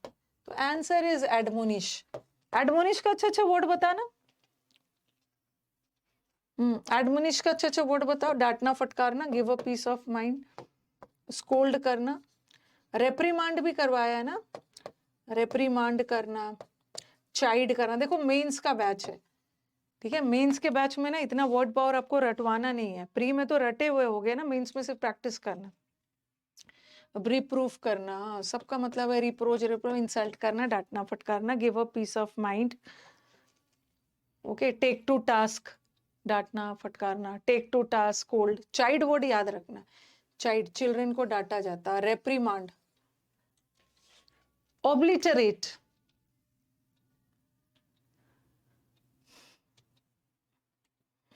Speaker 1: तो आंसर इज एडमोनिश। एडमोनिश का अच्छा अच्छा वर्ड बताना। एडमोनिश का अच्छा अच्छा वर्ड बताओ। डांटना, फटकारना, give a piece of mind, scold करना, रेप्रीमांड भी करवाया है ना, रेप्रीमांड करना, चाइड करना। देखो मेंस का बैच है, ठीक है, मेंस के बैच में ना इतना वर्ड पावर आपको रटवाना नहीं है, प्री में तो रटे हुए हो गए ना, मेंस में सिर्फ प्रैक्टिस करना। रिप्रूफ करना, सबका मतलब है रिप्रोच, इंसल्ट करना, डांटना, फटकारना, give a piece of mind, okay, take to task, डांटना, फटकारना, take to task, cold. Child word याद रखना, चाइल्ड, चिल्ड्रन को डांटा जाता, रेप्रीमांड। ऑब्लिटरेट,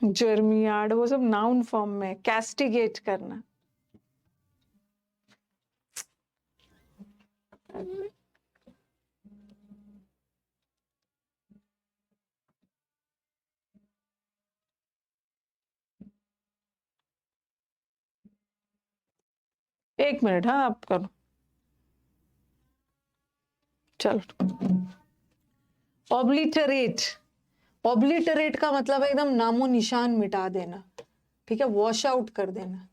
Speaker 1: जर्मियाड, वो सब नाउन फॉर्म में। कैस्टिगेट करना, एक मिनट, हाँ, आप करो, चलो। ऑब्लिटरेट, ऑब्लिटरेट का मतलब है एकदम नामो निशान मिटा देना, ठीक है, वॉश आउट कर देना,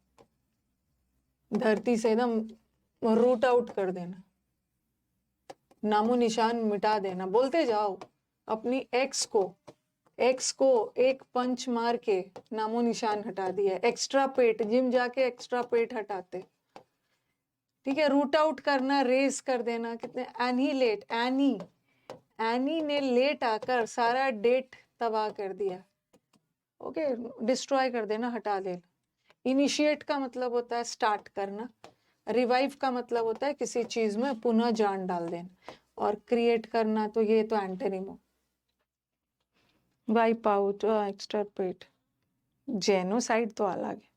Speaker 1: धरती से एकदम रूट आउट कर देना, नामो निशान मिटा देना। बोलते जाओ, अपनी एक्स को एक पंच मार के नामो निशान हटा दिया। एक्स्ट्रा पेट, जिम जाके एक्स्ट्रा पेट हटाते, ठीक है। रूट आउट करना, रेस कर देना। कितने एनीलेट, एनी ने लेट आकर सारा डेट तबाह कर दिया, ओके, डिस्ट्रॉय कर देना, हटा देना। इनिशिएट का मतलब होता है स्टार्ट करना। रिवाइव का मतलब होता है किसी चीज में पुनः जान डाल देना। और क्रिएट करना, तो ये तो एंटोनिम। वाइप आउट, एक्सटर्पेट, जेनोसाइड तो अलग है,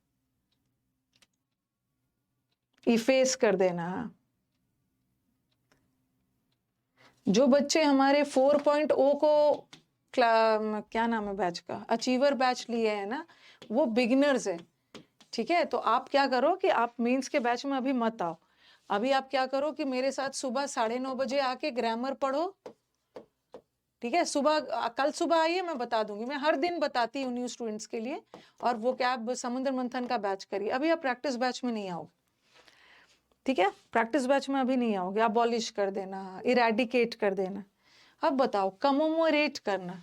Speaker 1: इफेस कर देना। जो बच्चे हमारे 4.0 को क्या नाम है बैच का, अचीवर बैच लिए है ना, वो बिगिनर्स है, ठीक है। तो आप क्या करो कि आप मेंस के बैच में अभी मत आओ, अभी आप क्या करो कि मेरे साथ सुबह 9:30 बजे आके ग्रामर पढ़ो, ठीक है। सुबह कल सुबह आइए, मैं बता दूंगी, मैं हर दिन बताती हूँ न्यू स्टूडेंट्स के लिए। और वो क्या आप समुद्र मंथन का बैच करिए, अभी आप प्रैक्टिस बैच में नहीं आओगे, ठीक है। प्रैक्टिस बैच में अभी नहीं आओगे, अबॉलिश कर देना, इरेडिकेट कर देना। अब बताओ, कमोमोरेट करना,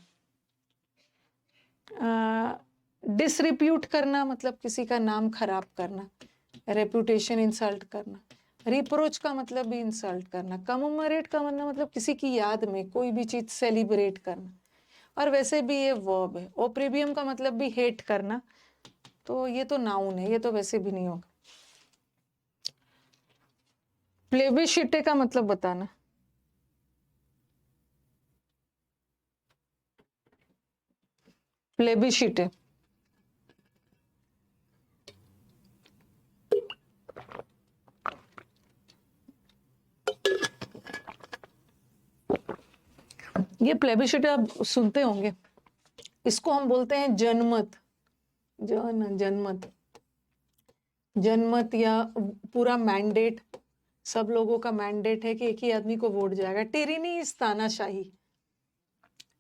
Speaker 1: डिसरिप्यूट करना मतलब किसी का नाम खराब करना, रेपुटेशन इंसल्ट करना। रिप्रोच का मतलब भी इंसल्ट करना। कमोमोरेट का मतलब किसी की याद में कोई भी चीज सेलिब्रेट करना। और वैसे भी ये वर्ब है। ओप्रीबियम का मतलब भी हेट करना, तो ये तो नाउन है, ये तो वैसे भी नहीं होगा। प्लेबिशिटे का मतलब बताना। प्लेबिशिटे ये प्लेबिशिटे आप सुनते होंगे, इसको हम बोलते हैं जनमत। जनमत, जनमत या पूरा मैंडेट, सब लोगों का मैंडेट है कि एक ही आदमी को वोट जाएगा। टिरेनी इज तानाशाही,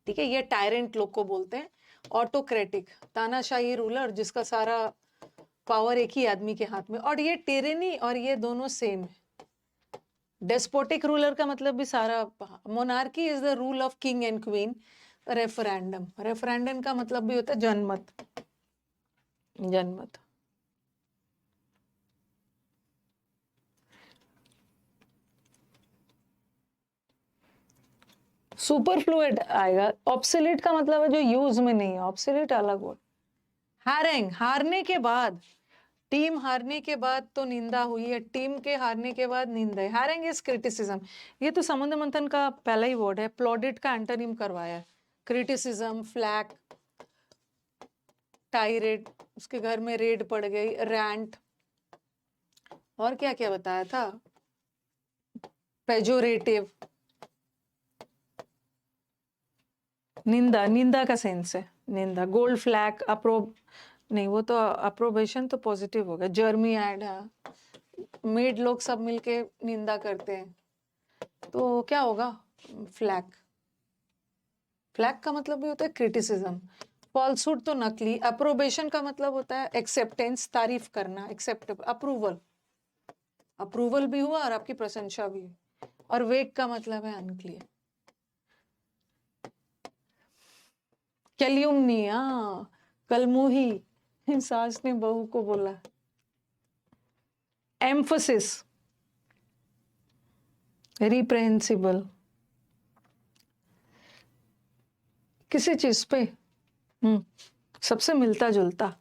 Speaker 1: ठीक है, ये टायरेंट लोग को बोलते हैं। ऑटोक्रेटिक, तानाशाही रूलर जिसका सारा पावर एक ही आदमी के हाथ में। और ये टिरेनी और ये दोनों सेम है। डेस्पोटिक रूलर का मतलब भी सारा, monarchy is the rule of king and queen. Referendum, referendum का मतलब भी होता है जनमत, जनमत। सुपरफ्लुएड आएगा। ऑब्सोलीट का मतलब है जो यूज में नहीं है, ऑब्सोलीट अलग वर्ड। हैरेंग, हारने के बाद, टीम हारने के बाद तो निंदा हुई है, टीम के हारने के बाद निंदा है। हैरेंग इज क्रिटिसिज्म, ये तो समुद्र मंथन का पहला ही वर्ड है। प्लॉडिट का एंटोनिम करवाया है, क्रिटिसिज्म, फ्लैक, टाइरेड, उसके घर में रेड पड़ गई, रैंट, और क्या क्या बताया था, पेजोरेटिव, निंदा, निंदा का सेंस है निंदा। गोल्ड फ्लैग, अप्रोब नहीं, वो तो अप्रोबेशन तो पॉजिटिव होगा। जर्मी एड है, मेड लोग सब मिलके निंदा करते हैं, तो क्या होगा, फ्लैग। फ्लैग का मतलब भी होता है क्रिटिसिज्म। फॉल्सहुड तो नकली। अप्रोबेशन का मतलब होता है एक्सेप्टेंस, तारीफ करना, एक्सेप्टेबल, अप्रूवल, अप्रूवल भी हुआ और आपकी प्रशंसा भी हुई। और वेग का मतलब है अनक्लियर। कैल्यूमनिया, कलमुही, सास ने बहू को बोला। एम्फोसिस, रिप्रेहेंसिबल, किसी चीज पे सबसे मिलता जुलता।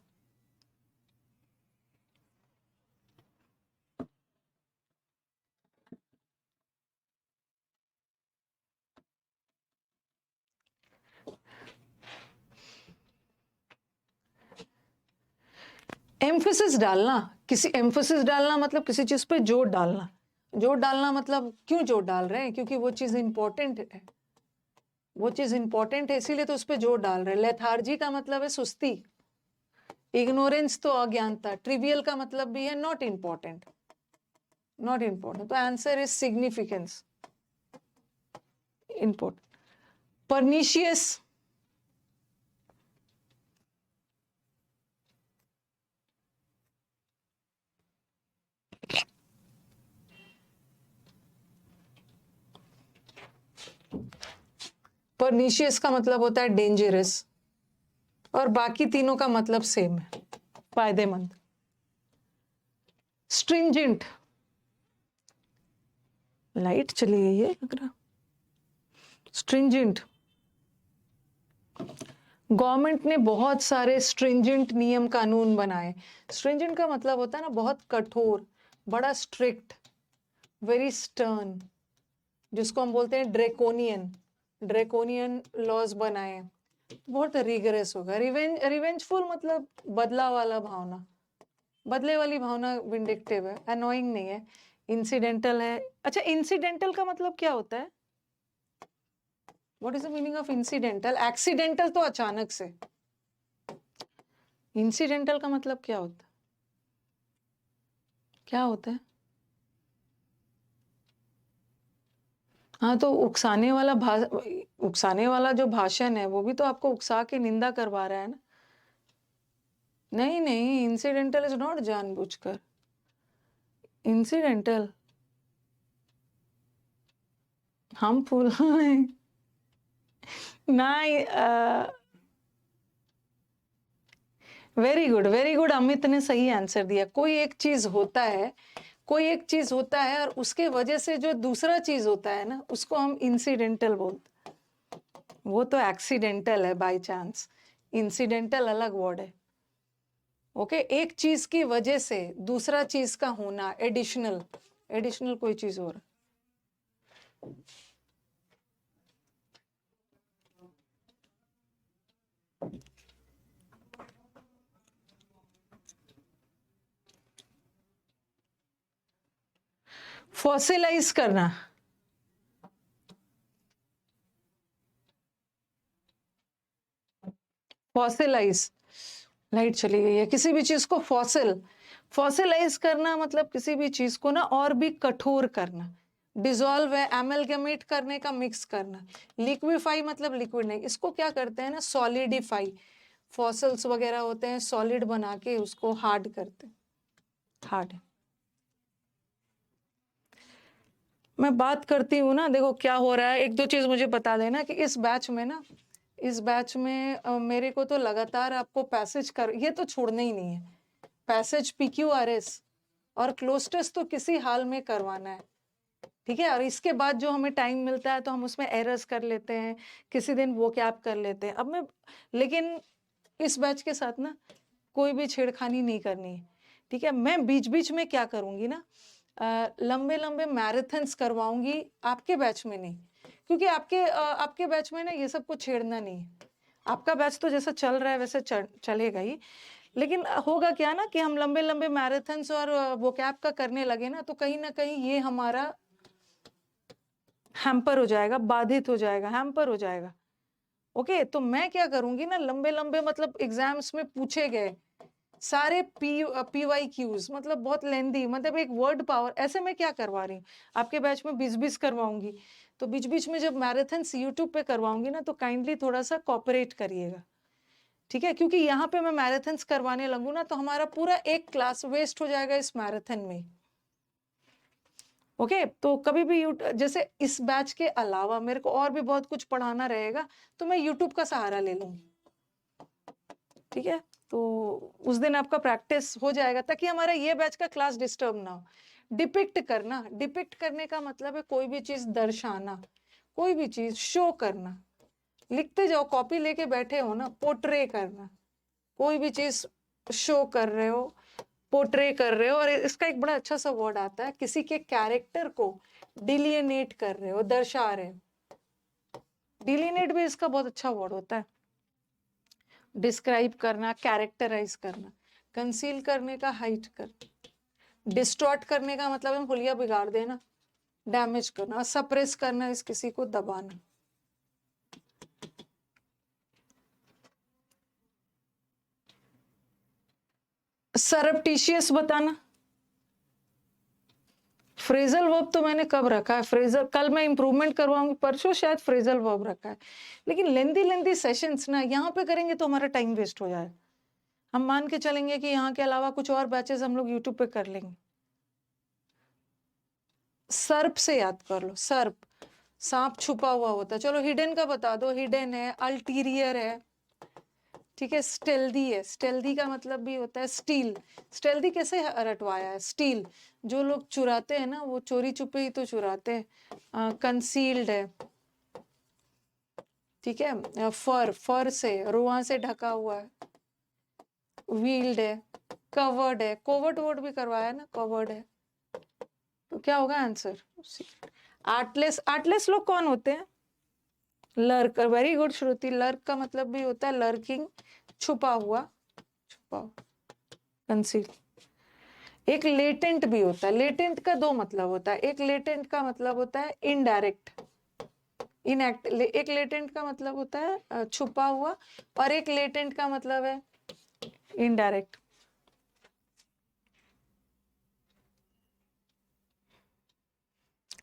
Speaker 1: एम्फोसिस डालना, किसी एम्फोसिस डालना मतलब किसी चीज पे जोर डालना। जोर डालना मतलब क्यों जोर डाल रहे हैं, क्योंकि वो चीज इंपॉर्टेंट है, वो चीज इंपॉर्टेंट है इसीलिए तो उस पर जोर डाल रहे हैं। लेथार्जी का मतलब है सुस्ती। इग्नोरेंस तो अज्ञानता। ट्रिवियल का मतलब भी है नॉट इंपॉर्टेंट, नॉट इंपॉर्टेंट। तो answer is significance, important. Pernicious, pernicious का मतलब होता है डेंजरस। और बाकी तीनों का मतलब सेम है, फायदेमंद। स्ट्रिंजेंट, लाइट चली गई है लग रहा। स्ट्रिंजेंट, गवर्नमेंट ने बहुत सारे स्ट्रिंजेंट नियम कानून बनाए। स्ट्रिंजेंट का मतलब होता है ना बहुत कठोर, बड़ा स्ट्रिक्ट, वेरी स्टर्न, जिसको हम बोलते हैं ड्रेकोनियन लॉज बनाए हैं, बहुत रिगरस होगा। रिवेंजफुल मतलब बदला वाला भावना, बदले वाली भावना विंडिक्टिव है, अनोइंग नहीं है। इंसिडेंटल है। अच्छा, इंसिडेंटल का मतलब क्या होता है? What is the meaning of incidental? Accidental तो अचानक से, इंसिडेंटल का मतलब क्या होता है? क्या होता है? हाँ, तो उकसाने वाला जो भाषण है वो भी तो आपको उकसा के निंदा करवा रहा है ना। नहीं नहीं, इंसिडेंटल इज नॉट जानबूझकर। इंसिडेंटल हार्मफुल ना। वेरी गुड अमित ने सही आंसर दिया। कोई एक चीज होता है, कोई एक चीज होता है और उसके वजह से जो दूसरा चीज होता है ना, उसको हम इंसिडेंटल बोलते हैं। वो तो एक्सीडेंटल है, बाय चांस। इंसिडेंटल अलग वर्ड है। ओके, एक चीज की वजह से दूसरा चीज का होना, एडिशनल कोई चीज हो रहा। फॉसिलाइज करना, फॉसिलाइज, लाइट चली गई है। किसी भी चीज को फॉसिलाइज करना मतलब किसी भी चीज को ना और भी कठोर करना। डिसॉल्व है, एमलगमेट करने का, मिक्स करना। लिक्विफाई मतलब लिक्विड नहीं, इसको क्या करते हैं ना, सॉलिडिफाई। फॉसिल्स वगैरह होते हैं, सॉलिड बना के उसको हार्ड करते हैं, हार्ड। मैं बात करती हूँ ना, देखो क्या हो रहा है। एक दो चीज मुझे बता देना कि इस बैच में मेरे को तो लगातार आपको पैसेज ये तो छोड़ना ही नहीं है। पैसेज, PQRS और क्लोज टेस्ट तो किसी हाल में करवाना है, ठीक है। और इसके बाद जो हमें टाइम मिलता है तो हम उसमें एरर्स कर लेते हैं, किसी दिन वो कैप कर लेते हैं। लेकिन इस बैच के साथ ना कोई भी छेड़खानी नहीं करनी है, ठीक है। मैं बीच बीच में क्या करूंगी ना, लंबे लंबे मैराथन्स करवाऊंगी, आपके बैच में नहीं, क्योंकि आपके बैच में ना ये सब कुछ छेड़ना नहीं है। आपका बैच तो जैसा चल रहा है वैसे चलेगा ही। लेकिन होगा क्या ना कि हम लंबे लंबे मैराथन्स और वोकैब का करने लगे ना, तो कहीं ना कहीं ये हमारा हैम्पर हो जाएगा, बाधित हो जाएगा, हैम्पर हो जाएगा। ओके, तो मैं क्या करूंगी ना, लंबे लंबे मतलब एग्जाम्स में पूछे गए सारे PYQs, मतलब बहुत लेंदी, मतलब एक वर्ड पावर, ऐसे मैं क्या करवा रही हूँ। आपके बैच में 20-20 करवाऊंगी, तो बीच बीच में जब मैराथन्स यूट्यूब पे करवाऊंगी ना, तो काइंडली थोड़ा सा कॉपरेट करिएगा, ठीक है। क्योंकि यहाँ पे मैं मैराथन्स करवाने लगूँ ना, तो हमारा पूरा एक क्लास वेस्ट हो जाएगा इस मैराथन में। ओके, तो कभी भी जैसे इस बैच के अलावा मेरे को और भी बहुत कुछ पढ़ाना रहेगा, तो मैं यूट्यूब का सहारा ले लूंगी, ठीक है। तो उस दिन आपका प्रैक्टिस हो जाएगा, ताकि हमारा ये बैच का क्लास डिस्टर्ब ना हो। डिपिक्ट करने का मतलब है कोई भी चीज दर्शाना, कोई भी चीज शो करना। लिखते जाओ, कॉपी लेके बैठे हो ना, पोर्ट्रे करना, कोई भी चीज शो कर रहे हो, पोर्ट्रे कर रहे हो। और इसका एक बड़ा अच्छा सा वर्ड आता है, किसी के कैरेक्टर को डिलिनेट कर रहे हो, दर्शा रहे हो। डिलिनेट भी इसका बहुत अच्छा वर्ड होता है। डिस्क्राइब करना, कैरेक्टराइज करना। कंसील करने का हाइड कर, डिस्टॉर्ट करने का मतलब है हुलिया बिगाड़ देना, डैमेज करना। सप्रेस करना इस किसी को दबाना। सरप्टिशियस बताना। फ्रेजल वर्ब तो मैंने कब रखा है, फ्रेजल कल मैं इंप्रूवमेंट करवाऊंगी, परसों शायद फ्रेजल वर्ब रखा है। लेकिन लेंदी सेशंस ना यहाँ पे करेंगे तो हमारा टाइम वेस्ट हो जाए। हम मान के चलेंगे कि यहाँ के अलावा कुछ और बैचेस हम लोग यूट्यूब पे कर लेंगे। सर्प से याद कर लो, सर्प, सांप छुपा हुआ होता है। चलो हिडन का बता दो, हिडन है, अल्टीरियर है, ठीक है। स्टेल्दी है, स्टेल्दी का मतलब भी होता है स्टील। स्टेल्दी कैसे रटवाया है, स्टील। जो लोग चुराते हैं ना, वो चोरी छुपे ही तो चुराते हैं। कंसील्ड है, ठीक है। फर से, रुआ से ढका हुआ है। व्हील्ड है, कवर्ड है, कोवर्ट वर्ड भी करवाया ना, कवर्ड है। तो क्या होगा आंसर? आर्टलेस, आर्टलेस लोग कौन होते हैं? लर्कर, वेरी गुड श्रुति। लर्क का मतलब भी होता है लर्किंग, छुपा हुआ, छुपा, कंसील। एक लेटेंट भी होता है। लेटेंट का दो मतलब होता है। एक लेटेंट का मतलब होता है इनडायरेक्ट, इनएक्ट। एक लेटेंट का मतलब होता है छुपा हुआ, और एक लेटेंट का मतलब है इनडायरेक्ट।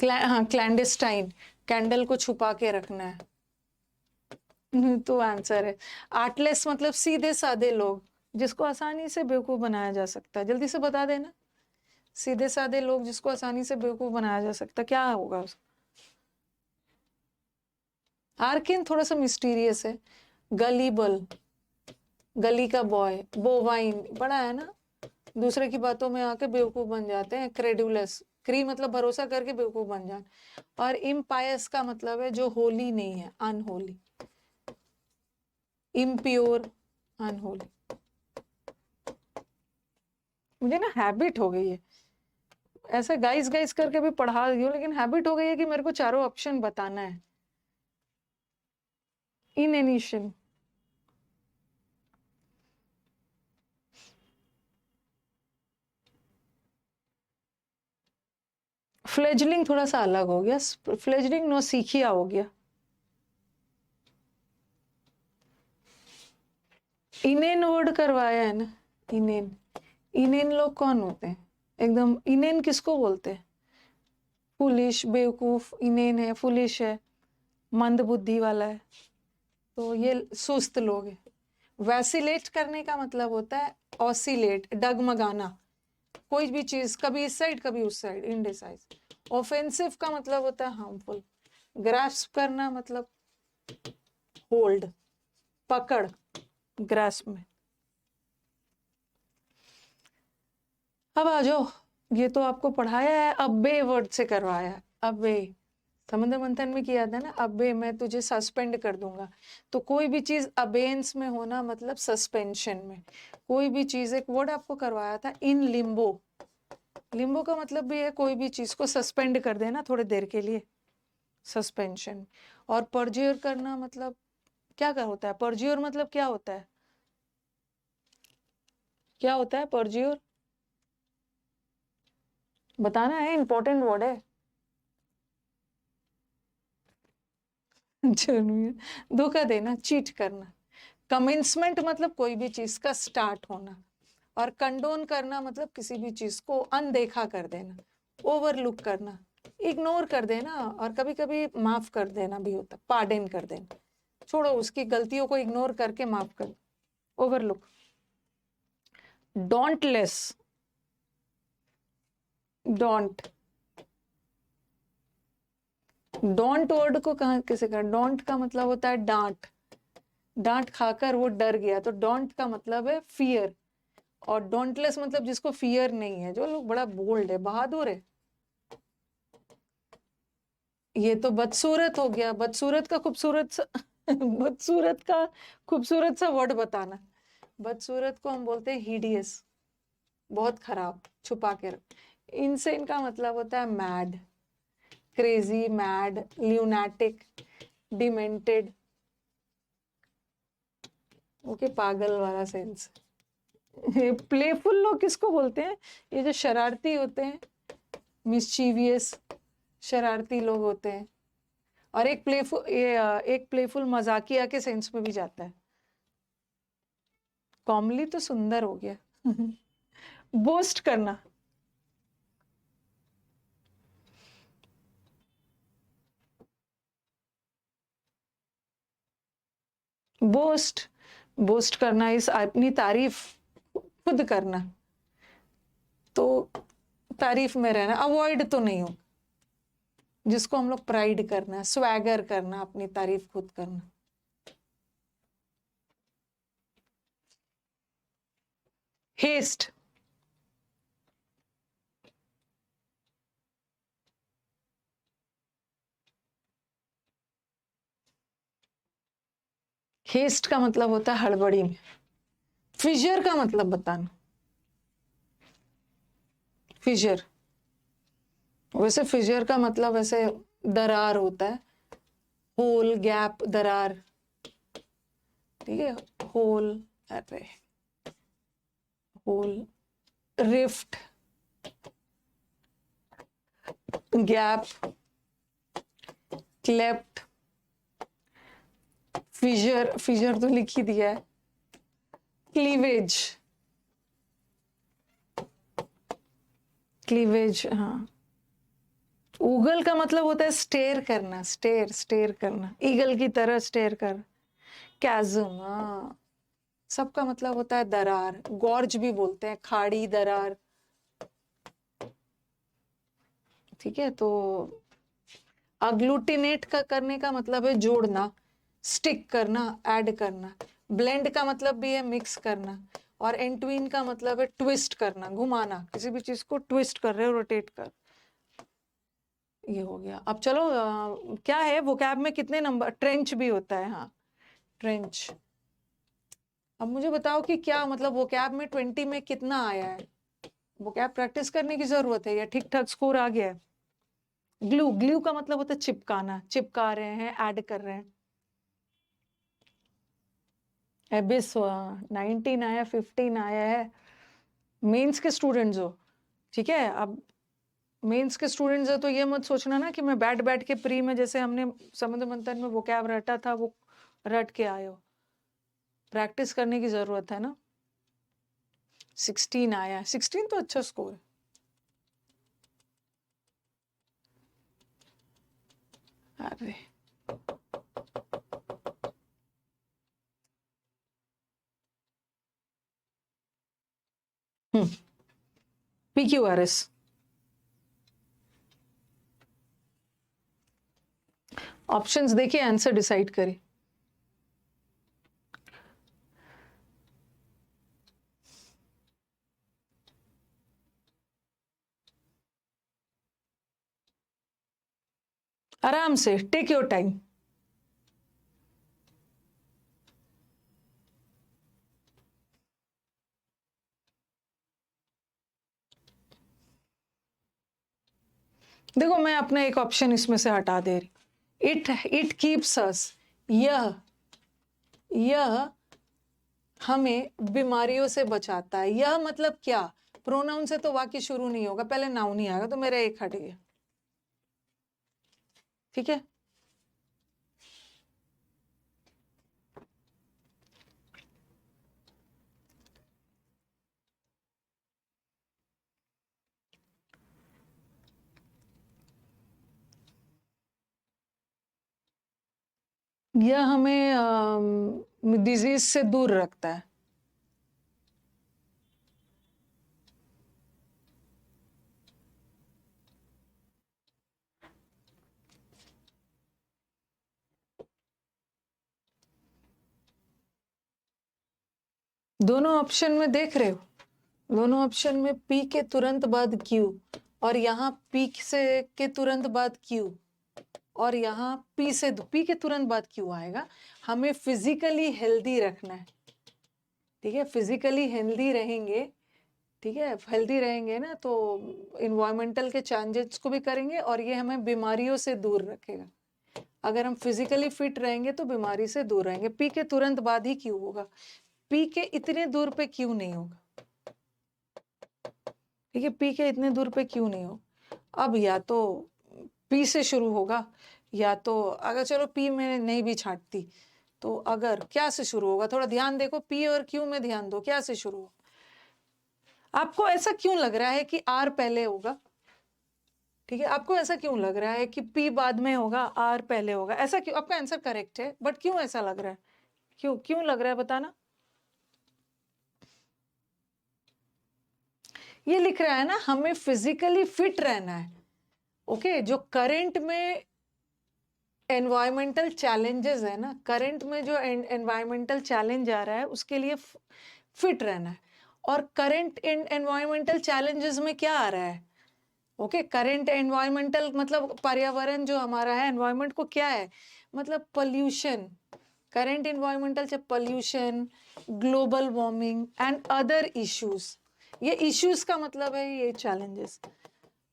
Speaker 1: हाँ, क्लैंडस्टाइन, कैंडल को छुपा के रखना है। तो आंसर है आर्टलेस, मतलब सीधे साधे लोग जिसको आसानी से बेवकूफ बनाया जा सकता है। जल्दी से बता देना, सीधे साधे लोग जिसको आसानी से बेवकूफ बनाया जा सकता है, क्या होगा उसका? आर्किन थोड़ा सा मिस्टीरियस है। गलीबल, गली का बॉय। बोवाइन पढ़ा है ना, दूसरे की बातों में आके बेवकूफ बन जाते हैं। क्रेडुलस, क्री मतलब भरोसा करके बेवकूफ बन जाए। और इम्पायस का मतलब है जो होली नहीं है, अनहोली। Impure, unholy. मुझे ना हैबिट हो गई है, ऐसे गाइस गाइस करके भी पढ़ा रही हूँ, लेकिन हैबिट हो गई है कि मेरे को चारों ऑप्शन बताना है। इनएनिशन, फ्लेजलिंग थोड़ा सा अलग हो गया। फ्लेजलिंग नौसिखिया हो गया। इनेन वर्ड करवाया है ना, इनेन। इनेन लोग कौन होते हैं? एकदम इनेन किसको बोलते हैं? फुलिश, बेवकूफ। इनेन है, फुलिश है, मंद बुद्धि वाला है, तो ये सुस्त लोग है। वैसिलेट करने का मतलब होता है ऑसिलेट, डगमगाना, कोई भी चीज कभी इस साइड कभी उस साइड, इनडिसाइज। ऑफेंसिव का मतलब होता है हार्मफुल। ग्रास्प करना मतलब होल्ड, पकड़, ग्रास्प में। अब आ जाओ, ये तो आपको पढ़ाया है, अब्बे वर्ड से करवाया है। अब्बे समुद्र मंथन में किया था ना, अब्बे मैं तुझे सस्पेंड कर दूंगा। तो कोई भी चीज अबेंस में होना मतलब सस्पेंशन में। कोई भी चीज, एक वर्ड आपको करवाया था इन लिम्बो। लिम्बो का मतलब भी है कोई भी चीज को सस्पेंड कर देना थोड़ी देर के लिए, सस्पेंशन। और परज्योर करना मतलब क्या कर होता है? परज्योर मतलब क्या होता है? क्या होता है परज्योर? बताना है, इंपॉर्टेंट वर्ड है। धोखा देना, चीट करना। कमेंसमेंट मतलब कोई भी चीज का स्टार्ट होना। और कंडोन करना मतलब किसी भी चीज को अनदेखा कर देना, ओवरलुक करना, इग्नोर कर देना। और कभी कभी माफ कर देना भी होता, पार्डन कर देना, छोड़ो उसकी गलतियों को इग्नोर करके माफ कर, ओवरलुक। डोंटलेस, डोंट, डोंट वर्ड को कहा किसे का? डोंट का मतलब होता है डांट, डांट खाकर वो डर गया, तो डोंट का मतलब है फियर। और डोंटलेस मतलब जिसको फियर नहीं है, जो लोग बड़ा बोल्ड है, बहादुर है। ये तो बदसूरत हो गया। बदसूरत का खूबसूरत सा बदसूरत का खूबसूरत सा वर्ड बताना। बदसूरत को हम बोलते हैं हिडियस, बहुत खराब, छुपा के रख। इनसेन का मतलब होता है mad, crazy, mad, lunatic, demented. Okay, पागल वाला सेंस। प्लेफुल लोग किसको बोलते हैं? ये जो शरारती होते हैं, मिस्चीवियस, शरारती लोग होते हैं। और एक प्लेफुल, एक प्लेफुल मजाकिया के सेंस में भी जाता है। कॉमली तो सुंदर हो गया। बोस्ट करना, बोस्ट, बोस्ट करना इस अपनी तारीफ खुद करना, तो तारीफ में रहना, अवॉइड तो नहीं हो, जिसको हम लोग प्राइड करना, स्वैगर करना, अपनी तारीफ खुद करना। हेस्ट, हेस्ट का मतलब होता है हड़बड़ी में। फिजर का मतलब बताना। फिजर, वैसे फिजर का मतलब ऐसे दरार होता है, होल, गैप, दरार, ठीक है, होल, अरे होल, रिफ्ट, गैप, क्लेफ्ट, फिजर, फिजर तो लिख ही दिया है, क्लीवेज, क्लीवेज, हाँ। उगल का मतलब होता है स्टेयर करना, स्टेयर, स्टेयर करना, ईगल की तरह स्टेयर कर, कैज़म, हाँ। सबका मतलब होता है दरार, गॉर्ज भी बोलते हैं, खाड़ी, दरार, ठीक है। तो अग्लूटिनेट का करने का मतलब है जोड़ना, स्टिक करना, ऐड करना। ब्लेंड का मतलब भी है मिक्स करना, और एंटवीन का मतलब है ट्विस्ट करना, घुमाना, किसी भी चीज को ट्विस्ट कर रहे हो, रोटेट कर। ये हो गया। अब चलो क्या है वोकैब में कितने नंबर, ट्रेंच भी होता है, हाँ, ट्रेंच। अब मुझे बताओ कि क्या मतलब वोकैब में 20 में कितना आया है। वोकैब प्रैक्टिस करने की जरूरत है या ठीक ठाक स्कोर आ गया है। ग्लू, ग्लू का मतलब होता है चिपकाना, चिपका रहे हैं, ऐड कर रहे हैं। एबिस 19 आया, 15 आया है। मेंस के स्टूडेंट्स हो, ठीक है। अब मेंस के स्टूडेंट्स हो तो ये मत सोचना ना कि मैं बैठ बैठ के प्री में जैसे हमने समुद्र मंथन में वोकैब रटा था वो रट के आए हो। प्रैक्टिस करने की जरूरत है ना। 16 आया, 16 तो अच्छा स्कोर है। अरे PQRS, ऑप्शंस देखिए, आंसर डिसाइड करिए। आराम से, टेक योर टाइम। देखो मैं अपना एक ऑप्शन इसमें से हटा दे रही। इट कीप्स अस, यह हमें बीमारियों से बचाता है। यह मतलब क्या, प्रोनाउन से तो वाक्य शुरू नहीं होगा, पहले नाउन ही आएगा, तो मेरा एक हट गया, ठीक है। यह हमें डिजीज से दूर रखता है। दोनों ऑप्शन में देख रहे हो, दोनों ऑप्शन में पी के तुरंत बाद क्यू, और यहाँ पी से के तुरंत बाद क्यू, और यहाँ पी के तुरंत बाद क्यू आएगा। हमें फिजिकली हेल्दी रखना है, ठीक है। फिजिकली हेल्दी रहेंगे, ठीक है, हेल्दी रहेंगे ना तो इन्वायरमेंटल के चेंजेस को भी करेंगे, और ये हमें बीमारियों से दूर रखेगा। अगर हम फिजिकली फिट रहेंगे तो बीमारी से दूर रहेंगे। पी के तुरंत बाद ही क्यों होगा, पी के इतने दूर पे क्यों नहीं होगा, ठीक है। पी के इतने दूर पे क्यों नहीं हो। अब या तो पी से शुरू होगा, या तो अगर चलो पी में नहीं भी छांटती तो अगर क्या से शुरू होगा, थोड़ा ध्यान देखो, पी और क्यू में ध्यान दो, क्या से शुरू हो। आपको ऐसा क्यों लग रहा है कि आर पहले होगा, ठीक है। आपको ऐसा क्यों लग रहा है कि पी बाद में होगा, आर पहले होगा, ऐसा क्यों। आपका आंसर करेक्ट है, बट क्यों ऐसा लग रहा है, क्यों क्यों लग रहा है बताना। ये लिख रहा है ना, हमें फिजिकली फिट रहना है, ओके। जो करंट में एनवायरमेंटल चैलेंजेस है ना, करंट में जो एनवायरमेंटल चैलेंज आ रहा है उसके लिए फिट रहना है। और करंट एनवायरमेंटल चैलेंजेस में क्या आ रहा है, ओके। करंट एनवायरमेंटल मतलब पर्यावरण जो हमारा है, एनवायरमेंट को क्या है, मतलब पोल्यूशन। करंट एनवायरमेंटल से pollution, global warming and other issues. ये इश्यूज का मतलब है ये चैलेंजेस,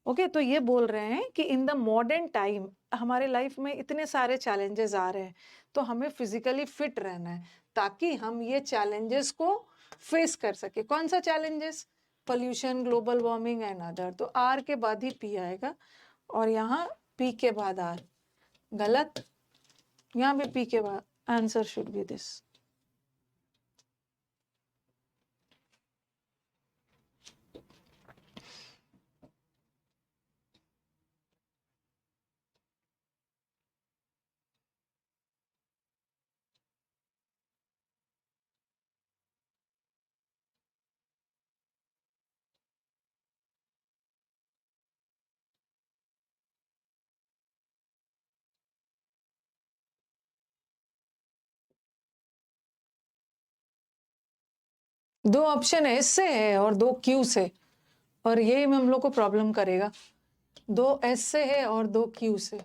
Speaker 1: ओके, तो ये बोल रहे हैं कि इन द मॉडर्न टाइम हमारे लाइफ में इतने सारे चैलेंजेस आ रहे हैं, तो हमें फिजिकली फिट रहना है ताकि हम ये चैलेंजेस को फेस कर सके। कौन सा challenges? Pollution, global warming and other. तो आर के बाद ही पी आएगा और यहाँ पी के बाद आर। गलत, यहाँ भी पी के बाद आंसर शुड बी दिस। दो ऑप्शन एस से है और दो क्यू से, और यही में हम लोग को प्रॉब्लम करेगा। दो एस से है और दो क्यू से।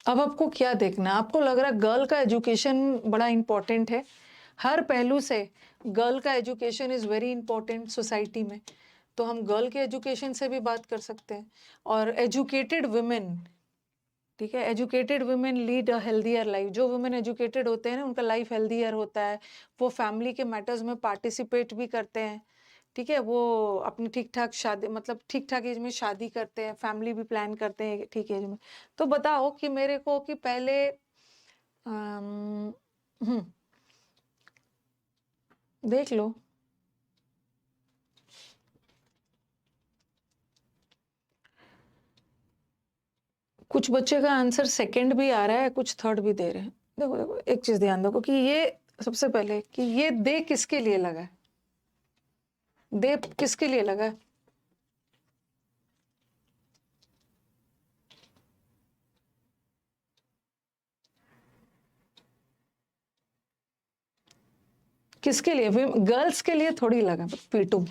Speaker 1: अब आपको क्या देखना है? आपको लग रहा है गर्ल का एजुकेशन बड़ा इंपॉर्टेंट है? हर पहलू से गर्ल का education is very important society में, तो हम गर्ल के एजुकेशन से भी बात कर सकते हैं। और एजुकेटेड वुमेन, ठीक है, educated women lead a healthier life. जो वुमेन एजुकेटेड होते हैं ना, उनका लाइफ हेल्दियर होता है, वो फैमिली के मैटर्स में पार्टिसिपेट भी करते हैं, ठीक है, वो अपनी ठीक ठाक शादी, मतलब ठीक ठाक एज में शादी करते हैं, फैमिली भी प्लान करते हैं ठीक एज में। तो बताओ कि मेरे को कि पहले अम, देख लो, कुछ बच्चे का आंसर सेकंड भी आ रहा है, कुछ थर्ड भी दे रहे हैं। देखो देखो, एक चीज ध्यान रखो कि ये सबसे पहले कि ये दे किसके लिए लगा है, दे किसके लिए लगा है? किसके लिए? गर्ल्स के लिए थोड़ी लगा पीटू।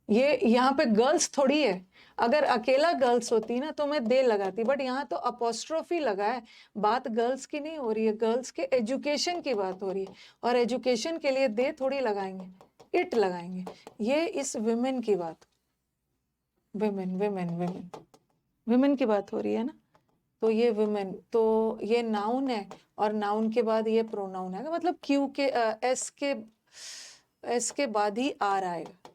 Speaker 1: ये यहाँ पे गर्ल्स थोड़ी है। अगर अकेला गर्ल्स होती ना तो मैं दे लगाती, बट यहाँ तो अपोस्ट्रोफी लगा है। बात गर्ल्स की नहीं हो रही है, गर्ल्स के एजुकेशन की बात हो रही है, और एजुकेशन के लिए दे थोड़ी लगाएंगे, इट लगाएंगे। ये इस विमेन की बात, विमेन विमेन विमेन विमेन की बात हो रही है ना, तो ये विमेन, तो ये नाउन है, और नाउन के बाद ये प्रोनाउन है, मतलब क्यू के एस के बाद ही आर आएगा,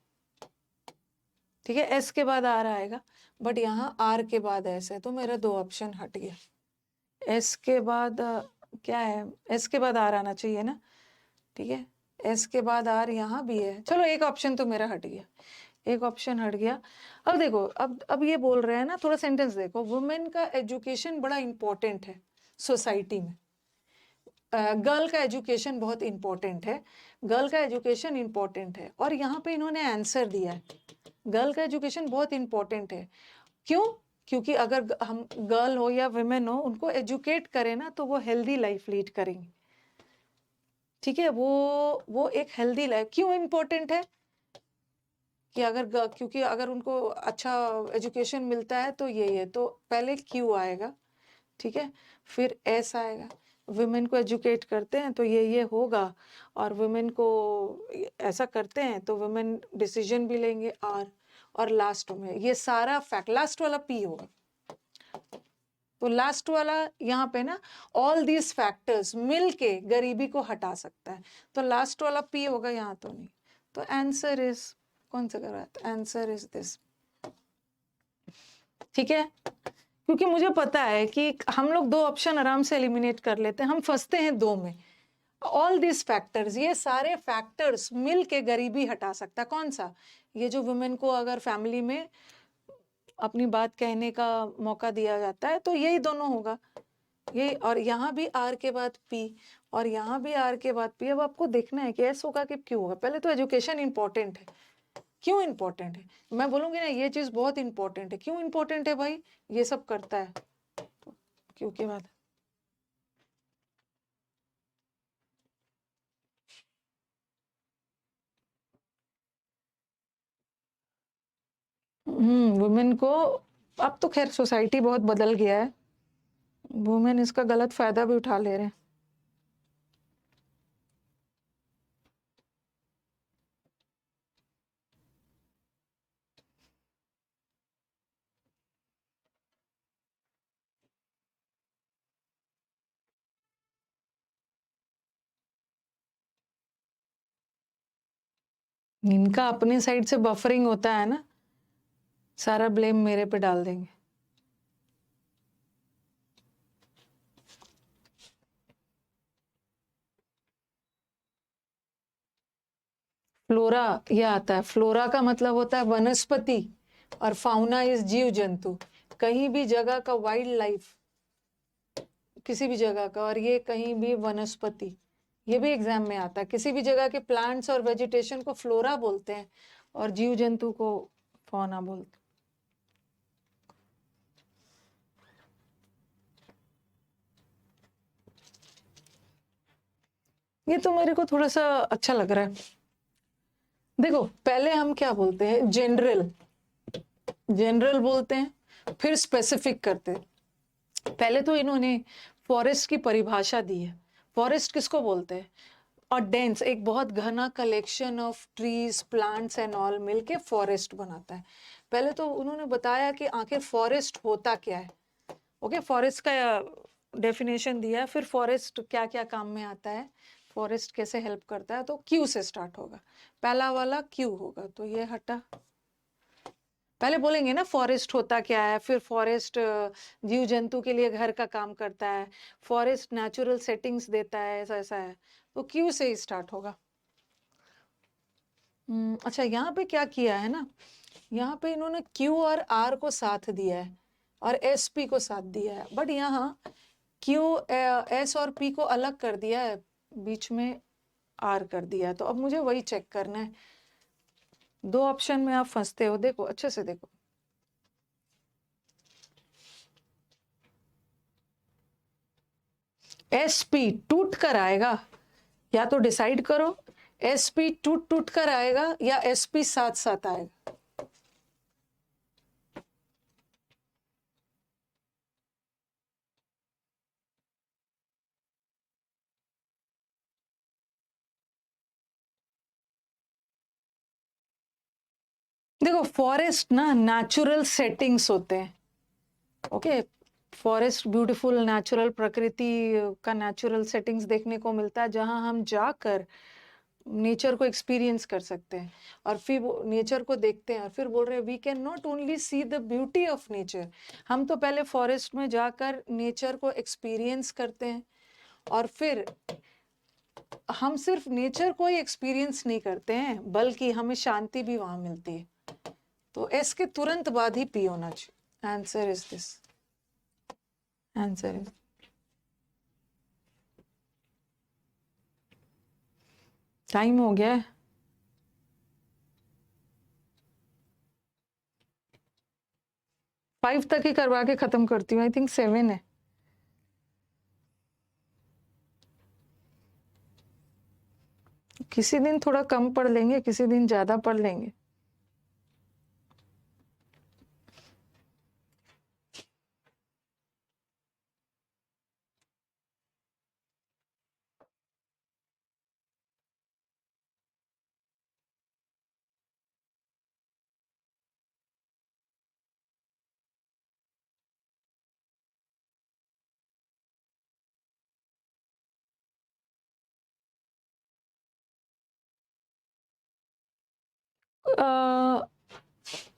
Speaker 1: ठीक है, एस के बाद आर आएगा। बट यहाँ आर के बाद एस है, तो मेरा दो ऑप्शन हट गया। एस के बाद क्या है? एस के बाद आर आना चाहिए ना, ठीक है, एस के बाद आर यहाँ भी है। चलो एक ऑप्शन तो मेरा हट गया, एक ऑप्शन हट गया। अब देखो, अब ये बोल रहे हैं ना, थोड़ा सेंटेंस देखो, वुमेन का एजुकेशन बड़ा इंपॉर्टेंट है सोसाइटी में। गर्ल का एजुकेशन बहुत इंपॉर्टेंट है, गर्ल का एजुकेशन इंपॉर्टेंट है, और यहाँ पे इन्होंने आंसर दिया है, गर्ल का एजुकेशन बहुत इंपॉर्टेंट है। क्यों? क्योंकि अगर हम गर्ल हो या विमेन हो, उनको एजुकेट करें ना, तो वो हेल्दी लाइफ लीड करेंगे, ठीक है, वो एक हेल्दी लाइफ। क्यों इंपॉर्टेंट है? कि अगर क्योंकि अगर उनको अच्छा एजुकेशन मिलता है तो ये है, तो पहले क्यू आएगा, ठीक है, फिर एस आएगा। वुमेन को एजुकेट करते हैं तो ये होगा, और वुमेन को ऐसा करते हैं तो वुमेन डिसीजन भी लेंगे, आर, और लास्ट में ये सारा फैक्ट, लास्ट वाला पी होगा। तो लास्ट वाला यहाँ पे ना, ऑल दीज फैक्टर्स मिलके गरीबी को हटा सकता है, तो लास्ट वाला पी होगा, यहाँ तो नहीं। तो आंसर इज, कौन सा कर रहा है? आंसर इज दिस, ठीक है, क्योंकि मुझे पता है कि हम लोग दो ऑप्शन आराम से एलिमिनेट कर लेते हैं, हम फंसते हैं दो में। ऑल दिस फैक्टर्स, ये सारे फैक्टर्स मिल के गरीबी हटा सकता है। कौन सा? ये जो वुमेन को अगर फैमिली में अपनी बात कहने का मौका दिया जाता है, तो यही दोनों होगा, यही। और यहाँ भी आर के बाद पी, और यहाँ भी आर के बाद पी। अब आपको देखना है कि एस होगा कि क्यों होगा। पहले तो एजुकेशन इंपॉर्टेंट है। क्यों इंपॉर्टेंट है? मैं बोलूंगी ना, ये चीज बहुत इंपॉर्टेंट है। क्यों इंपॉर्टेंट है भाई? ये सब करता है, तो क्यों के बाद वुमेन को, अब तो खैर सोसाइटी बहुत बदल गया है, वुमेन इसका गलत फायदा भी उठा ले रहे हैं। इनका अपने साइड से बफरिंग होता है ना, सारा ब्लेम मेरे पे डाल देंगे। फ्लोरा ये आता है, फ्लोरा का मतलब होता है वनस्पति, और फाउना इज जीव जंतु, कहीं भी जगह का वाइल्ड लाइफ, किसी भी जगह का, और ये कहीं भी वनस्पति, ये भी एग्जाम में आता है। किसी भी जगह के प्लांट्स और वेजिटेशन को फ्लोरा बोलते हैं और जीव जंतु को फौना बोलते हैं। ये तो मेरे को थोड़ा सा अच्छा लग रहा है। देखो पहले हम क्या बोलते हैं, जनरल, जनरल बोलते हैं, फिर स्पेसिफिक करते हैं। पहले तो इन्होंने फॉरेस्ट की परिभाषा दी है। फॉरेस्ट किसको बोलते हैं? और डेंस, एक बहुत घना collection of trees, plants and all मिलके फॉरेस्ट बनाता है। पहले तो उन्होंने बताया कि आखिर फॉरेस्ट होता क्या है। ओके, फॉरेस्ट का डेफिनेशन दिया, फिर फॉरेस्ट क्या क्या काम में आता है, फॉरेस्ट कैसे हेल्प करता है। तो क्यू से स्टार्ट होगा, पहला वाला क्यू होगा, तो ये हटा। पहले बोलेंगे ना फॉरेस्ट होता क्या है, फिर फॉरेस्ट जीव जंतु के लिए घर का काम करता है, फॉरेस्ट नेचुरल सेटिंग्स देता है, ऐसा ऐसा है, तो क्यू से ही स्टार्ट होगा। अच्छा, यहाँ पे क्या किया है ना, यहाँ पे इन्होंने क्यू और आर को साथ दिया है और एस पी को साथ दिया है, बट यहाँ क्यू एस और पी को अलग कर दिया है, बीच में आर कर दिया है। तो अब मुझे वही चेक करना है, दो ऑप्शन में आप फंसते हो। देखो अच्छे से देखो, एस पी टूट कर आएगा, या तो डिसाइड करो, एस पी टूट टूट कर आएगा या एस पी साथ साथ आएगा। देखो फॉरेस्ट ना नेचुरल सेटिंग्स होते हैं। ओके, फॉरेस्ट ब्यूटीफुल नेचुरल, प्रकृति का नेचुरल सेटिंग्स देखने को मिलता है, जहां हम जाकर नेचर को एक्सपीरियंस कर सकते हैं, और फिर नेचर को देखते हैं, और फिर बोल रहे हैं we can not only see the beauty of nature. हम तो पहले फॉरेस्ट में जाकर नेचर को एक्सपीरियंस करते हैं, और फिर हम सिर्फ नेचर को ही एक्सपीरियंस नहीं करते हैं, बल्कि हमें शांति भी वहां मिलती है। तो एस के तुरंत बाद ही पी होना चाहिए। Answer is this, answer is, time हो गया है। 5 तक ही करवा के खत्म करती हूँ, आई थिंक 7 है। किसी दिन थोड़ा कम पढ़ लेंगे, किसी दिन ज्यादा पढ़ लेंगे।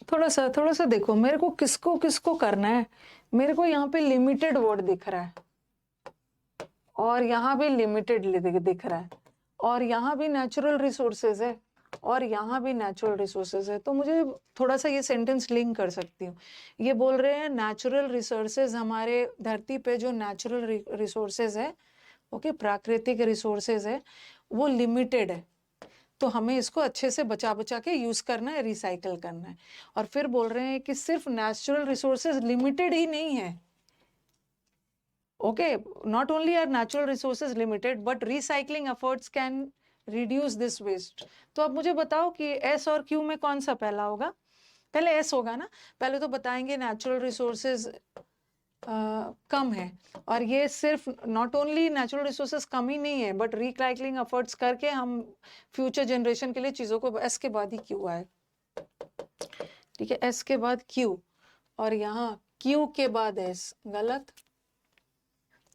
Speaker 1: थोड़ा सा देखो, मेरे को किसको किसको करना है। मेरे को यहाँ पे लिमिटेड वर्ड दिख रहा है, और यहाँ भी लिमिटेड दिख रहा है, और यहाँ भी नेचुरल रिसोर्सेज है, और यहाँ भी नेचुरल रिसोर्सेज है। तो मुझे थोड़ा सा ये सेंटेंस लिंक कर सकती हूँ। ये बोल रहे हैं नेचुरल रिसोर्सेज, हमारे धरती पे जो नेचुरल रिसोर्सेज है, ओके, प्राकृतिक रिसोर्सेज है, वो लिमिटेड है, तो हमें इसको अच्छे से बचा बचा के यूज करना है, रिसाइकल करना है। और फिर बोल रहे हैं कि सिर्फ नेचुरल रिसोर्सेज लिमिटेड ही नहीं है, okay, not only are natural resources limited, but recycling efforts can reduce this waste. तो अब मुझे बताओ कि एस और क्यू में कौन सा पहला होगा? पहले एस होगा ना, पहले तो बताएंगे नेचुरल रिसोर्सेज कम है, और ये सिर्फ नॉट ओनली नेचुरल रिसोर्सेज कम ही नहीं है, बट रिसाइकलिंग एफर्ट्स करके हम फ्यूचर जनरेशन के लिए चीज़ों को, एस के बाद ही क्यू आए, ठीक है, एस के बाद क्यू, और यहाँ क्यू के बाद एस, गलत,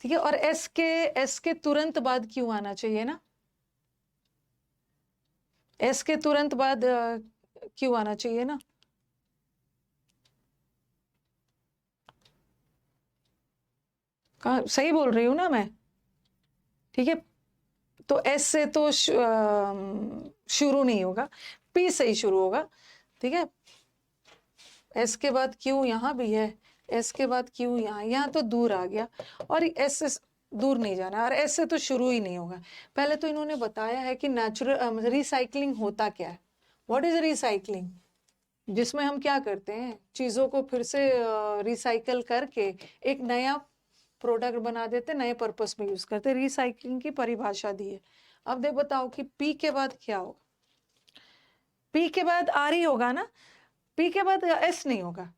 Speaker 1: ठीक है, और एस के तुरंत बाद क्यू आना चाहिए ना, एस के तुरंत बाद क्यू आना चाहिए ना, कहा सही बोल रही हूँ ना मैं, ठीक है, तो एस से तो शुरू नहीं होगा, पी से ही शुरू होगा, ठीक है, एस के बाद क्यू यहाँ भी है, एस के बाद क्यू यहाँ तो दूर आ गया, और एस से दूर नहीं जाना, और एस से तो शुरू ही नहीं होगा। पहले तो इन्होंने बताया है कि नेचुरल रिसाइकलिंग होता क्या है, व्हाट इज रिसाइकलिंग, जिसमें हम क्या करते हैं, चीज़ों को फिर से रिसाइकल करके एक नया प्रोडक्ट बना देते, नए पर्पस में यूज करते, रिसाइकलिंग की परिभाषा दी है। अब दे बताओ कि पी के बाद क्या होगा, पी के बाद आर ही होगा ना, पी के बाद एस नहीं होगा,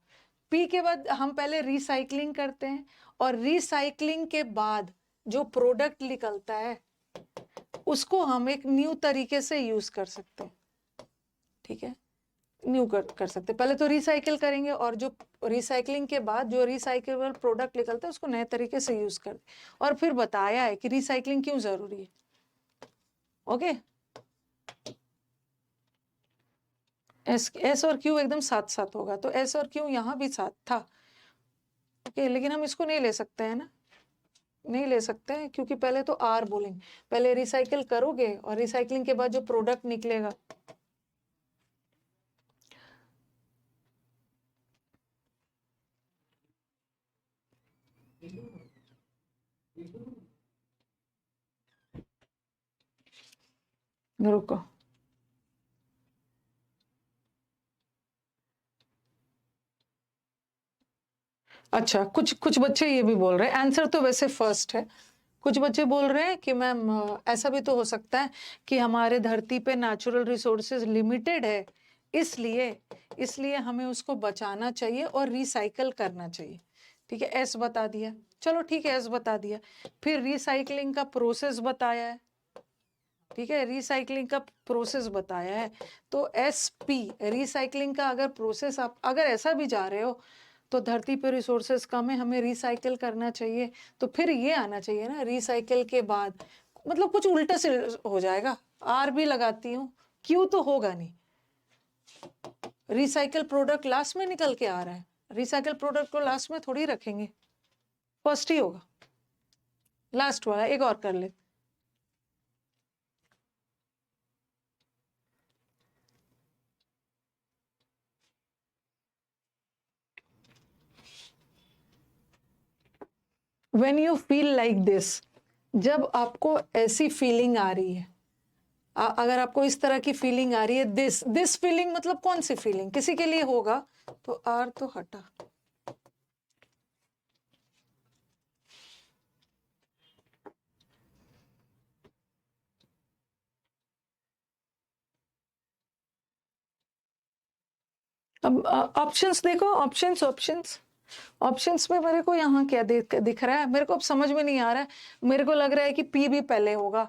Speaker 1: पी के बाद हम पहले रिसाइकलिंग करते हैं, और रिसाइकलिंग के बाद जो प्रोडक्ट निकलता है उसको हम एक न्यू तरीके से यूज कर सकते हैं, ठीक है, न्यू कर सकते हैं, पहले तो रिसाइकिल करेंगे, और जो रिसाइकलिंग के बाद जो रिसाइकेबल प्रोडक्ट निकलता है उसको नए तरीके से यूज करते, और फिर बताया है कि रिसाइकलिंग क्यों जरूरी है, ओके, एस और क्यू एकदम साथ साथ होगा, तो एस और क्यू यहाँ भी साथ था, ओके, लेकिन हम इसको नहीं ले सकते हैं ना, नहीं ले सकते हैं, क्योंकि पहले तो आर बोलेंगे, पहले रिसाइकिल करोगे, और रिसाइकलिंग के बाद जो प्रोडक्ट निकलेगा, रुको, अच्छा, कुछ कुछ बच्चे ये भी बोल रहे हैं, आंसर तो वैसे फर्स्ट है, कुछ बच्चे बोल रहे हैं कि मैम ऐसा भी तो हो सकता है कि हमारे धरती पे नेचुरल रिसोर्सेज लिमिटेड है, इसलिए इसलिए हमें उसको बचाना चाहिए और रिसाइकल करना चाहिए, ठीक है, एस बता दिया, चलो ठीक है, एस बता दिया, फिर रिसाइकलिंग का प्रोसेस बताया है, ठीक है, रिसाइकलिंग का प्रोसेस बताया है, तो एस पी रिसाइकलिंग का अगर प्रोसेस, आप अगर ऐसा भी जा रहे हो तो धरती पे रिसोर्सेज कम है, हमें रिसाइकिल करना चाहिए, तो फिर ये आना चाहिए ना, रिसाइकिल के बाद, मतलब कुछ उल्टा से हो जाएगा, आर भी लगाती हूँ, क्यू तो होगा नहीं, रिसाइकिल प्रोडक्ट लास्ट में निकल के आ रहा है, रिसाइकिल प्रोडक्ट को लास्ट में थोड़ी रखेंगे, फर्स्ट ही होगा, लास्ट वाला एक और कर ले, When you feel like this, जब आपको ऐसी फीलिंग आ रही है, अगर आपको इस तरह की फीलिंग आ रही है, दिस फीलिंग मतलब कौन सी फीलिंग, किसी के लिए होगा, तो आर तो हटा, अब ऑप्शंस देखो, ऑप्शंस में मेरे को यहाँ क्या दिख रहा है, मेरे को अब समझ में नहीं आ रहा है, मेरे को लग रहा है कि पी भी पहले होगा,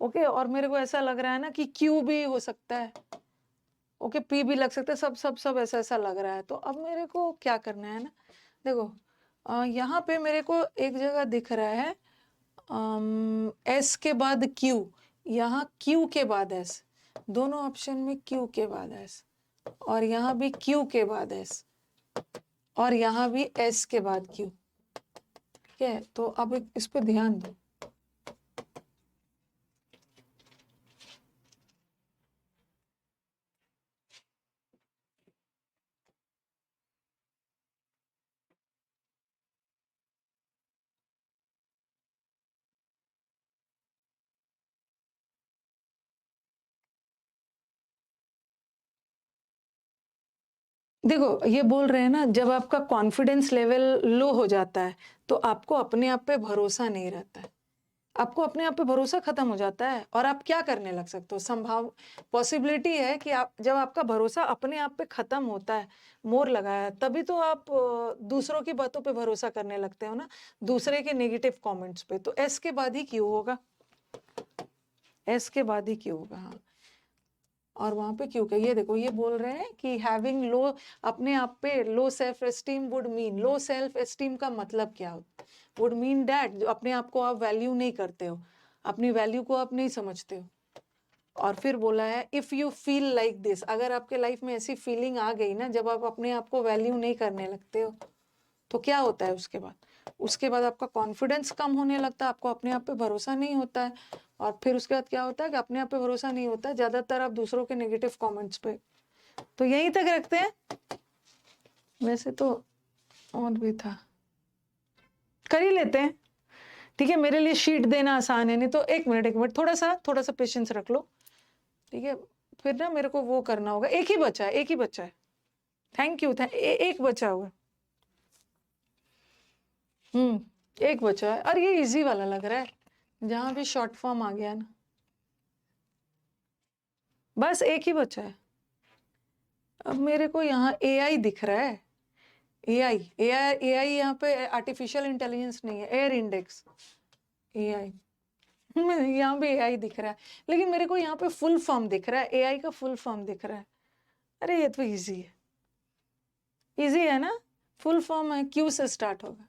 Speaker 1: ओके, और मेरे को ऐसा लग रहा है ना कि क्यू भी हो सकता है, ओके, पी भी लग सकता है, सब सब सब ऐसा ऐसा लग रहा है, तो अब मेरे को क्या करना है ना, देखो यहाँ पे मेरे को एक जगह दिख रहा है एस के बाद क्यू, यहाँ क्यू के बाद एस, दोनों ऑप्शन में क्यू के बाद एस, और यहाँ भी क्यू के बाद एस, और यहाँ भी एस के बाद क्यू, ठीक है, तो अब इस पे ध्यान दो, देखो ये बोल रहे हैं ना, जब आपका कॉन्फिडेंस लेवल लो हो जाता है तो आपको अपने आप पे भरोसा नहीं रहता है, आपको अपने आप पे भरोसा खत्म हो जाता है और आप क्या करने लग सकते हो। पॉसिबिलिटी है कि आप जब आपका भरोसा अपने आप पे खत्म होता है, मोर लगाया, तभी तो आप दूसरों की बातों पे भरोसा करने लगते हो ना, दूसरे के नेगेटिव कमेंट्स पे। तो एस के बाद ही क्यों होगा, एस के बाद ही क्यों होगा। हाँ, और वहां पे क्यों का ये देखो, ये बोल रहे हैं कि हैविंग लो, अपने आप पे low self esteem would mean, low self esteem का मतलब क्या होता है, वुड मीन डैट अपने आप को आप वैल्यू नहीं करते हो, अपनी वैल्यू को आप नहीं समझते हो। और फिर बोला है if you feel like this, अगर आपके लाइफ में ऐसी फीलिंग आ गई ना, जब आप अपने आप को वैल्यू नहीं करने लगते हो, तो क्या होता है उसके बाद आपका कॉन्फिडेंस कम होने लगता है, आपको अपने आप पे भरोसा नहीं होता है। और फिर उसके बाद क्या होता है कि अपने आप पे भरोसा नहीं होता है, ज्यादातर आप दूसरों के नेगेटिव कमेंट्स पे। तो यहीं तक रखते हैं, वैसे तो और भी था, कर ही लेते हैं। ठीक है, मेरे लिए शीट देना आसान है, नहीं तो एक मिनट थोड़ा सा पेशेंस रख लो। ठीक है, फिर ना मेरे को वो करना होगा, एक ही बच्चा है। थैंक यू, एक बचा हुआ। एक बचा है, और ये इजी वाला लग रहा है, जहां भी शॉर्ट फॉर्म आ गया ना, बस एक ही बचा है। अब मेरे को यहाँ AI दिख रहा है, AI यहाँ पे आर्टिफिशियल इंटेलिजेंस नहीं है, एयर इंडेक्स AI। यहाँ भी AI दिख रहा है, लेकिन मेरे को यहाँ पे फुल फॉर्म दिख रहा है, AI का फुल फॉर्म दिख रहा है। अरे ये तो इजी है ना, फुल फॉर्म है, Q से स्टार्ट होगा।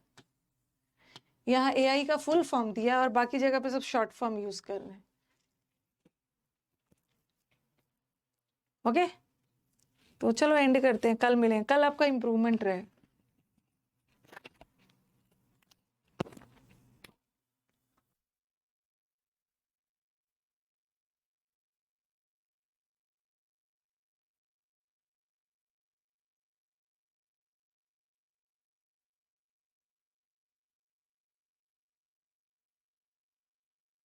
Speaker 1: यहाँ AI का फुल फॉर्म दिया और बाकी जगह पे सब शॉर्ट फॉर्म यूज कर रहे हैं। ओके, तो चलो एंड करते हैं, कल मिलेंगे, कल आपका इम्प्रूवमेंट रहे।